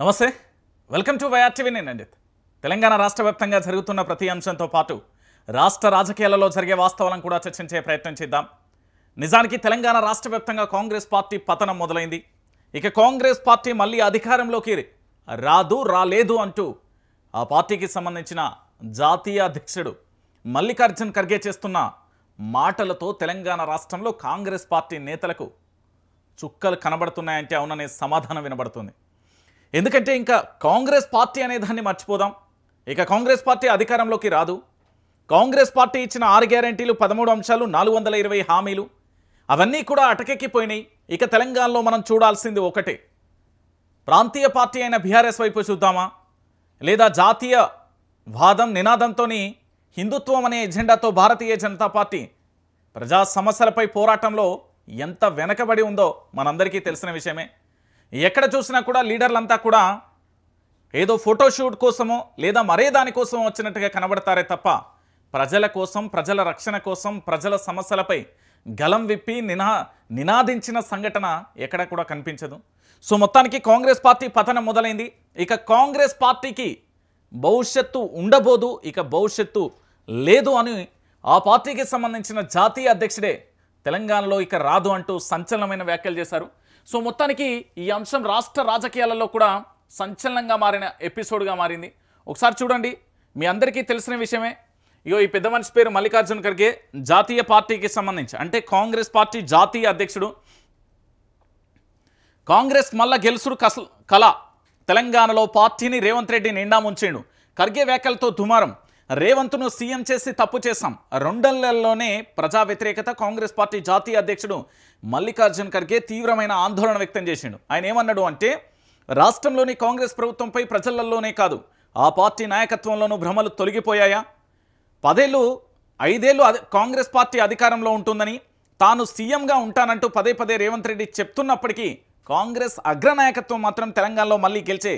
నమస్తే welcome to YR TV నేను రంజిత్ తెలంగాణ రాష్ట్ర వ్యాప్తంగా జరుగుతున్న ప్రతి అంశంతో పాటు రాష్ట్ర రాజకీయాలలో జరిగే వాస్తవాలను కూడా చర్చించే ప్రయత్నం చేద్దాం. నిజానికి తెలంగాణ రాష్ట్ర వ్యాప్తంగా కాంగ్రెస్ పార్టీ పతనం మొదలైంది. ఇక కాంగ్రెస్ పార్టీ మళ్ళీ అధికారంలోకి రాలేదు అంటూ ఆ పార్టీకి సంబంధించిన జాతీయ అధ్యక్షుడు మల్లికార్జున్ ఖర్గే చేస్తున్న మాటలతో తెలంగాణ రాష్ట్రంలో కాంగ్రెస్ పార్టీ నేతలకు చుక్కలు కనబడుతున్నాయంటే అవుననే సమాధానం వినబడుతుంది. ఎందుకంటే ఇంకా కాంగ్రెస్ పార్టీ అనే దాన్ని మర్చిపోదాం. ఇక కాంగ్రెస్ పార్టీ అధికారంలోకి రాదు. కాంగ్రెస్ పార్టీ ఇచ్చిన 6 గ్యారెంటీలు, 13 అంశాలు, 420 హామీలు అవన్నీ కూడా అటకెక్కిపోయినాయి. ఇక తెలంగాణలో మనం చూడాల్సింది ఒకటే, ప్రాంతీయ పార్టీ అయిన బీఆర్ఎస్ వైపు చూద్దామా, లేదా జాతీయ వాదం నినాదంతో హిందుత్వం అనే ఎజెండాతో భారతీయ జనతా పార్టీ ప్రజా సమస్యలపై పోరాటంలో ఎంత వెనకబడి ఉందో మనందరికీ తెలిసిన విషయమే. ఎక్కడ చూసినా కూడా లీడర్లంతా కూడా ఏదో ఫోటోషూట్ కోసమో లేదా మరే దానికోసం వచ్చినట్టుగా కనబడతారే తప్ప ప్రజల కోసం, ప్రజల రక్షణ కోసం, ప్రజల సమస్యలపై గలం విప్పి నినాదించిన సంఘటన ఎక్కడ కూడా కనిపించదు. సో మొత్తానికి కాంగ్రెస్ పార్టీ పతనం మొదలైంది. ఇక కాంగ్రెస్ పార్టీకి భవిష్యత్తు ఉండబోదు, ఇక భవిష్యత్తు లేదు అని ఆ పార్టీకి సంబంధించిన జాతీయ అధ్యక్షుడే తెలంగాణలో ఇక రాదు అంటూ సంచలనమైన వ్యాఖ్యలు చేశారు. సో మొత్తానికి ఈ అంశం రాష్ట్ర రాజకీయాలలో కూడా సంచలనంగా మారిన ఎపిసోడ్గా మారింది. ఒకసారి చూడండి, మీ అందరికీ తెలిసిన విషయమే. ఇగో ఈ పెద్ద మనిషి పేరు మల్లికార్జున్ ఖర్గే, జాతీయ పార్టీకి సంబంధించి అంటే కాంగ్రెస్ పార్టీ జాతీయ అధ్యక్షుడు. కాంగ్రెస్ మళ్ళా గెలుసుడు కళ, తెలంగాణలో పార్టీని రేవంత్ రెడ్డి నిండా ముంచేడు. ఖర్గే వ్యాఖ్యలతో దుమారం. రేవంత్ను సీఎం చేసి తప్పు చేశాం. 2 నెలల్లోనే ప్రజా వ్యతిరేకత. కాంగ్రెస్ పార్టీ జాతీయ అధ్యక్షుడు మల్లికార్జున్ ఖర్గే తీవ్రమైన ఆందోళన వ్యక్తం చేసిండు. ఆయన ఏమన్నాడు అంటే, రాష్ట్రంలోని కాంగ్రెస్ ప్రభుత్వంపై ప్రజలలోనే కాదు ఆ పార్టీ నాయకత్వంలోనూ భ్రమలు తొలగిపోయాయా? 5 ఏళ్ళు కాంగ్రెస్ పార్టీ అధికారంలో ఉంటుందని, తాను సీఎంగా ఉంటానంటూ పదే రేవంత్ రెడ్డి చెప్తున్నప్పటికీ కాంగ్రెస్ అగ్రనాయకత్వం మాత్రం తెలంగాణలో మళ్ళీ గెలిచే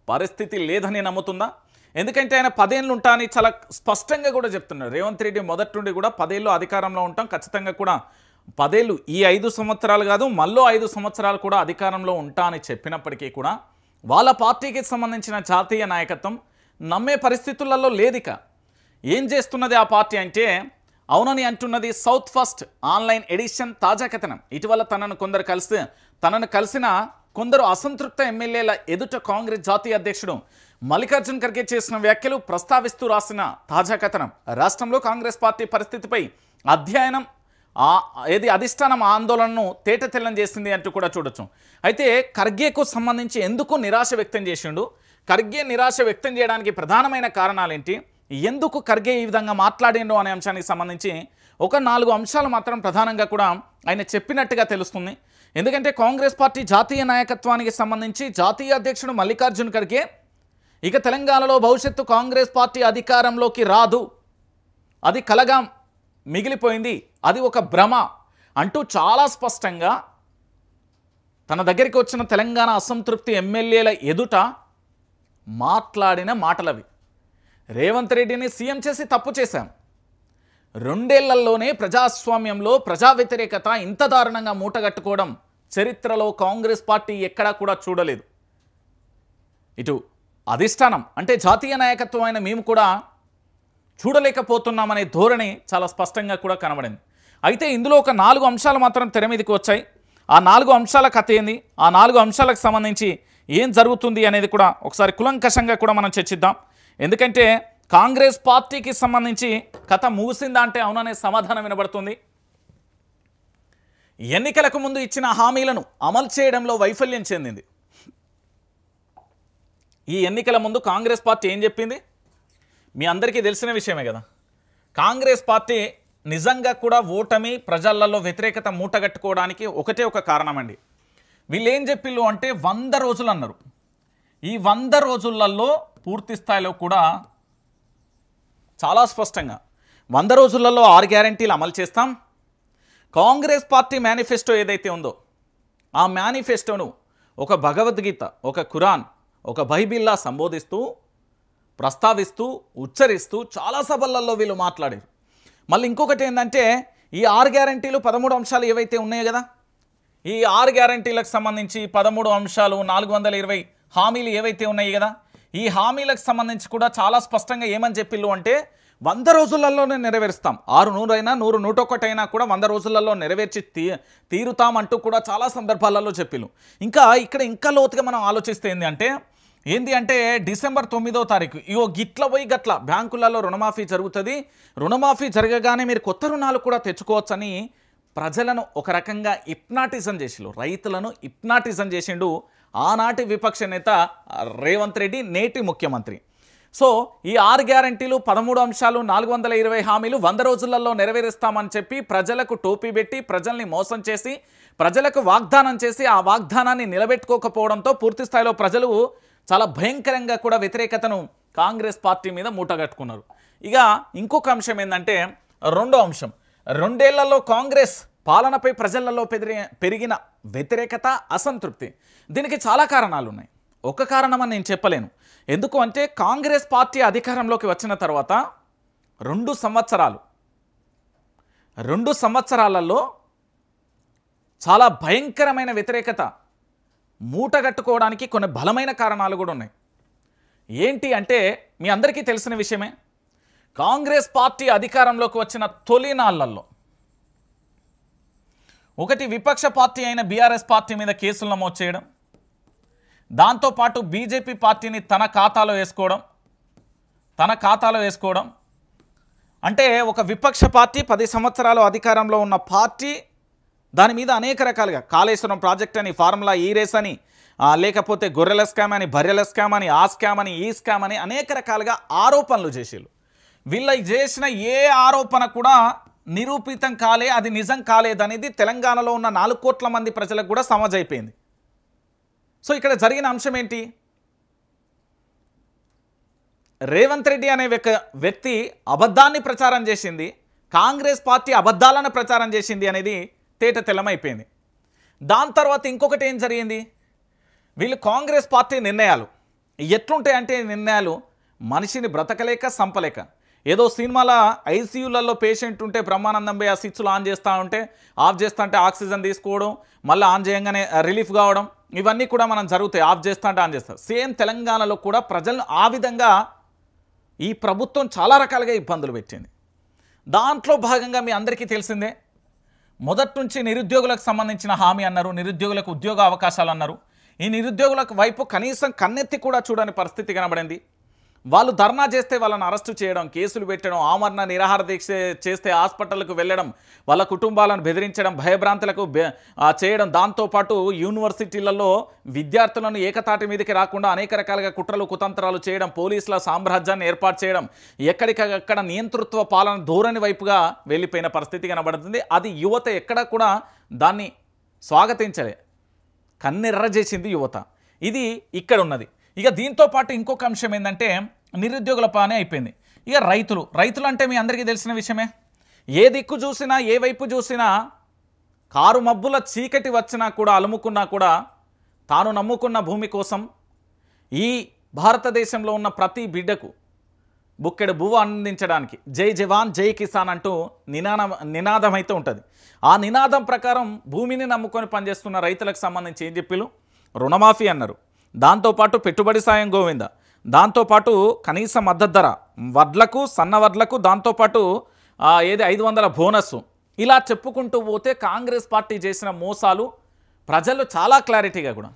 పరిస్థితి లేదని నమ్ముతుందా? ఎందుకంటే ఆయన 10 ఏళ్ళు ఉంటా అని చాలా స్పష్టంగా కూడా చెప్తున్నారు. రేవంత్ రెడ్డి మొదటి నుండి కూడా 10 ఏళ్ళు అధికారంలో ఉంటాం, ఖచ్చితంగా కూడా 10 ఏళ్ళు, ఈ 5 సంవత్సరాలు కాదు మళ్ళీ 5 సంవత్సరాలు కూడా అధికారంలో ఉంటా అని చెప్పినప్పటికీ కూడా వాళ్ళ పార్టీకి సంబంధించిన జాతీయ నాయకత్వం నమ్మే పరిస్థితులలో లేదిక. ఏం చేస్తున్నది ఆ పార్టీ అంటే, అవునని అంటున్నది సౌత్ ఫస్ట్ ఆన్లైన్ ఎడిషన్ తాజా కథనం. ఇటీవల తనను కలిసిన కొందరు అసంతృప్త ఎమ్మెల్యేల ఎదుట కాంగ్రెస్ జాతీయ అధ్యక్షుడు మల్లికార్జున్ ఖర్గే చేసిన వ్యాఖ్యలు ప్రస్తావిస్తూ రాసిన తాజా కథనం. రాష్ట్రంలో కాంగ్రెస్ పార్టీ పరిస్థితిపై అధిష్టానం ఆందోళనను తేటతెల్లం చేసింది అంటూ కూడా చూడొచ్చు. అయితే ఖర్గేకు సంబంధించి ఎందుకు నిరాశ వ్యక్తం చేసిండు, ఖర్గే నిరాశ వ్యక్తం చేయడానికి ప్రధానమైన కారణాలేంటి, ఎందుకు ఖర్గే ఈ విధంగా మాట్లాడిండు అనే అంశానికి సంబంధించి ఒక 4 అంశాలు మాత్రం ప్రధానంగా కూడా ఆయన చెప్పినట్టుగా తెలుస్తుంది. ఎందుకంటే కాంగ్రెస్ పార్టీ జాతీయ నాయకత్వానికి సంబంధించి జాతీయ అధ్యక్షుడు మల్లికార్జున్ ఖర్గే ఇక తెలంగాణలో భవిష్యత్తు కాంగ్రెస్ పార్టీ అధికారంలోకి రాదు, అది కలగా మిగిలిపోయింది, అది ఒక భ్రమ అంటూ చాలా స్పష్టంగా తన దగ్గరికి వచ్చిన తెలంగాణ అసంతృప్తి ఎమ్మెల్యేల ఎదుట మాట్లాడిన మాటలవి. రేవంత్ రెడ్డిని సీఎం చేసి తప్పు చేశాం, 2 ఏళ్లలోనే ప్రజాస్వామ్యంలో ప్రజా వ్యతిరేకత ఇంత దారుణంగా మూటగట్టుకోవడం చరిత్రలో కాంగ్రెస్ పార్టీ ఎక్కడా కూడా చూడలేదు. ఇటు అధిష్టానం అంటే జాతీయ నాయకత్వం అయిన మేము కూడా చూడలేకపోతున్నామనే ధోరణి చాలా స్పష్టంగా కూడా కనబడింది. అయితే ఇందులో ఒక 4 అంశాలు మాత్రం తెర మీదకి వచ్చాయి. ఆ 4 అంశాల కథ ఏంది, ఆ 4 అంశాలకు సంబంధించి ఏం జరుగుతుంది అనేది కూడా ఒకసారి కులంకషంగా కూడా మనం చర్చిద్దాం. ఎందుకంటే కాంగ్రెస్ పార్టీకి సంబంధించి కథ ముగిసిందా అంటే అవుననే సమాధానం వినబడుతుంది. ఎన్నికలకు ముందు ఇచ్చిన హామీలను అమలు చేయడంలో వైఫల్యం చెందింది. ఈ ఎన్నికల ముందు కాంగ్రెస్ పార్టీ ఏం చెప్పింది మీ అందరికీ తెలిసిన విషయమే కదా. కాంగ్రెస్ పార్టీ నిజంగా కూడా ఓటమి, ప్రజలలో వ్యతిరేకత మూటగట్టుకోవడానికి ఒకటే ఒక కారణం అండి. వీళ్ళు ఏం చెప్పిళ్ళు అంటే 100 రోజులు అన్నారు. ఈ 100 రోజులలో పూర్తి స్థాయిలో కూడా చాలా స్పష్టంగా 100 రోజులలో 6 గ్యారెంటీలు అమలు చేస్తాం. కాంగ్రెస్ పార్టీ మేనిఫెస్టో ఏదైతే ఉందో ఆ మేనిఫెస్టోను ఒక భగవద్గీత, ఒక ఖురాన్, ఒక బైబిల్లా సంబోధిస్తూ, ప్రస్తావిస్తూ, ఉచ్చరిస్తూ చాలా సభలలో వీళ్ళు మాట్లాడారు. మళ్ళీ ఇంకొకటి ఏంటంటే, ఈ 6 గ్యారెంటీలు 13 అంశాలు ఏవైతే ఉన్నాయో కదా, ఈ 6 గ్యారెంటీలకు సంబంధించి 13 అంశాలు, 420 హామీలు ఏవైతే ఉన్నాయి కదా, ఈ హామీలకు సంబంధించి కూడా చాలా స్పష్టంగా ఏమని చెప్పిల్లు అంటే 100 రోజులలోనే నెరవేరుస్తాం, 600 అయినా 100 101 అయినా కూడా 100 రోజులలో నెరవేర్చి తీరుతామంటూ కూడా చాలా సందర్భాలలో చెప్పిల్లు. ఇంకా లోతుగా మనం ఆలోచిస్తే ఏంది అంటే డిసెంబర్ 9వ తారీఖు ఇగో గిట్ల పోయి గట్ల బ్యాంకులలో రుణమాఫీ జరుగుతుంది, రుణమాఫీ జరగగానే మీరు కొత్త రుణాలు కూడా తెచ్చుకోవచ్చని ప్రజలను ఒక రకంగా హిప్నాటిజం చేసిండు, రైతులను హిప్నాటిజం చేసిండు ఆనాటి విపక్ష నేత రేవంత్ రెడ్డి, నేటి ముఖ్యమంత్రి. సో ఈ 6 గ్యారంటీలు 13 అంశాలు 420 హామీలు 100 రోజులలో నెరవేరుస్తామని చెప్పి ప్రజలకు టోపీ పెట్టి ప్రజల్ని మోసం చేసి ప్రజలకు వాగ్దానం చేసి ఆ వాగ్దానాన్ని నిలబెట్టుకోకపోవడంతో పూర్తి స్థాయిలో ప్రజలు చాలా భయంకరంగా కూడా వ్యతిరేకతను కాంగ్రెస్ పార్టీ మీద మూటగట్టుకున్నారు. ఇక ఇంకొక అంశం ఏంటంటే రెండో అంశం, 2 ఏళ్లలో కాంగ్రెస్ పాలనపై ప్రజలలో పెరిగిన వ్యతిరేకత, అసంతృప్తి. దీనికి చాలా కారణాలు ఉన్నాయి, ఒక కారణం అని నేను చెప్పలేను. ఎందుకు అంటే కాంగ్రెస్ పార్టీ అధికారంలోకి వచ్చిన తర్వాత 2 సంవత్సరాలలో చాలా భయంకరమైన వ్యతిరేకత మూటగట్టుకోవడానికి కొన్ని బలమైన కారణాలు కూడా ఉన్నాయి. ఏంటి అంటే మీ అందరికీ తెలిసిన విషయమే, కాంగ్రెస్ పార్టీ అధికారంలోకి వచ్చిన తొలి నాళ్లలో ఒకటి విపక్ష పార్టీ అయిన బీఆర్ఎస్ పార్టీ మీద కేసులు నమోదు చేయడం, దాంతోపాటు బీజేపీ పార్టీని తన ఖాతాలో వేసుకోవడం అంటే ఒక విపక్ష పార్టీ 10 సంవత్సరాలు అధికారంలో ఉన్న పార్టీ దాని మీద అనేక రకాలుగా కాళేశ్వరం ప్రాజెక్ట్ అని, ఫార్ములా ఈ రేస్ అని, లేకపోతే గొర్రెల స్కామ్ అని, బర్రెల స్కామ్ అని, ఆ స్కామ్ అని, ఈ స్కామ్ అని అనేక రకాలుగా ఆరోపణలు చేసేళ్ళు. వీళ్ళ చేసిన ఏ ఆరోపణ కూడా నిరూపితం కాలే, అది నిజం కాలేదనేది తెలంగాణలో ఉన్న 4 కోట్ల మంది ప్రజలకు కూడా సమజైపోయింది. సో ఇక్కడ జరిగిన అంశం ఏంటి, రేవంత్ రెడ్డి అనే వ్యక్తి అబద్ధాన్ని ప్రచారం చేసింది, కాంగ్రెస్ పార్టీ అబద్ధాలను ప్రచారం చేసింది అనేది తేట తెల్లమైపోయింది. దాని తర్వాత ఇంకొకటి ఏం జరిగింది, వీళ్ళు కాంగ్రెస్ పార్టీ నిర్ణయాలు ఎట్లుంటాయంటే నిర్ణయాలు మనిషిని బ్రతకలేక సంపలేక. ఏదో సినిమాల ఐసీయూలలో పేషెంట్ ఉంటే బ్రహ్మానందం పోయి ఆ స్విచ్లు ఆన్ చేస్తూ ఉంటే ఆఫ్ చేస్తూ ఉంటే ఆక్సిజన్ తీసుకోవడం, మళ్ళీ ఆన్ చేయగానే రిలీఫ్ కావడం, ఇవన్నీ కూడా మనం జరుగుతాయి. ఆఫ్ చేస్తూ అంటే ఆన్ చేస్తారు. సేమ్ తెలంగాణలో కూడా ప్రజలను ఆ విధంగా ఈ ప్రభుత్వం చాలా రకాలుగా ఇబ్బందులు పెట్టింది. దాంట్లో భాగంగా మీ అందరికీ తెలిసిందే, మొదటి నుంచి నిరుద్యోగులకు సంబంధించిన హామీ అన్నారు, నిరుద్యోగులకు ఉద్యోగ అవకాశాలు అన్నారు. ఈ నిరుద్యోగులకు వైపు కనీసం కన్నెత్తి కూడా చూడని పరిస్థితి కనబడింది. వాళ్ళు ధర్నా చేస్తే వాళ్ళని అరెస్టు చేయడం, కేసులు పెట్టడం, ఆమరణ నిరాహార దీక్ష చేస్తే హాస్పిటల్కు వెళ్ళడం, వాళ్ళ కుటుంబాలను బెదిరించడం, భయభ్రాంతులకు చేయడం, దాంతోపాటు యూనివర్సిటీలలో విద్యార్థులను ఏకతాటి మీదకి రాకుండా అనేక రకాలుగా కుట్రలు కుతంత్రాలు చేయడం, పోలీసుల సామ్రాజ్యాన్ని ఏర్పాటు చేయడం, ఎక్కడికక్కడ నియంతృత్వ పాలన ధోరణి వైపుగా వెళ్ళిపోయిన పరిస్థితి కనబడుతుంది. అది యువత ఎక్కడ కూడా దాన్ని స్వాగతించలే, కన్నెర్ర చేసింది యువత. ఇది ఇక్కడ ఉన్నది. ఇక దీంతో పాటు ఇంకొక అంశం ఏంటంటే నిరుద్యోగుల పని అయిపోయింది. ఇక రైతులు అంటే మీ అందరికీ తెలిసిన విషయమే, ఏ దిక్కు చూసినా ఏ వైపు చూసినా కారు మబ్బుల చీకటి వచ్చినా కూడా అలుముకున్నా కూడా తాను నమ్ముకున్న భూమి కోసం ఈ భారతదేశంలో ఉన్న ప్రతి బిడ్డకు బుక్కెడు భూవ అందించడానికి జై జవాన్ జై కిసాన్ అంటూ నినాదం అయితే ఉంటుంది. ఆ నినాదం ప్రకారం భూమిని నమ్ముకొని పనిచేస్తున్న రైతులకు సంబంధించి ఏం చెప్పిలు, రుణమాఫీ అన్నారు, దాంతోపాటు పెట్టుబడి సాయం గోవింద, దాంతోపాటు కనీస మద్దతు ధర వడ్లకు, సన్న వడ్లకు, దాంతోపాటు 500 బోనస్, ఇలా చెప్పుకుంటూ పోతే కాంగ్రెస్ పార్టీ చేసిన మోసాలు ప్రజలు చాలా క్లారిటీగా కూడా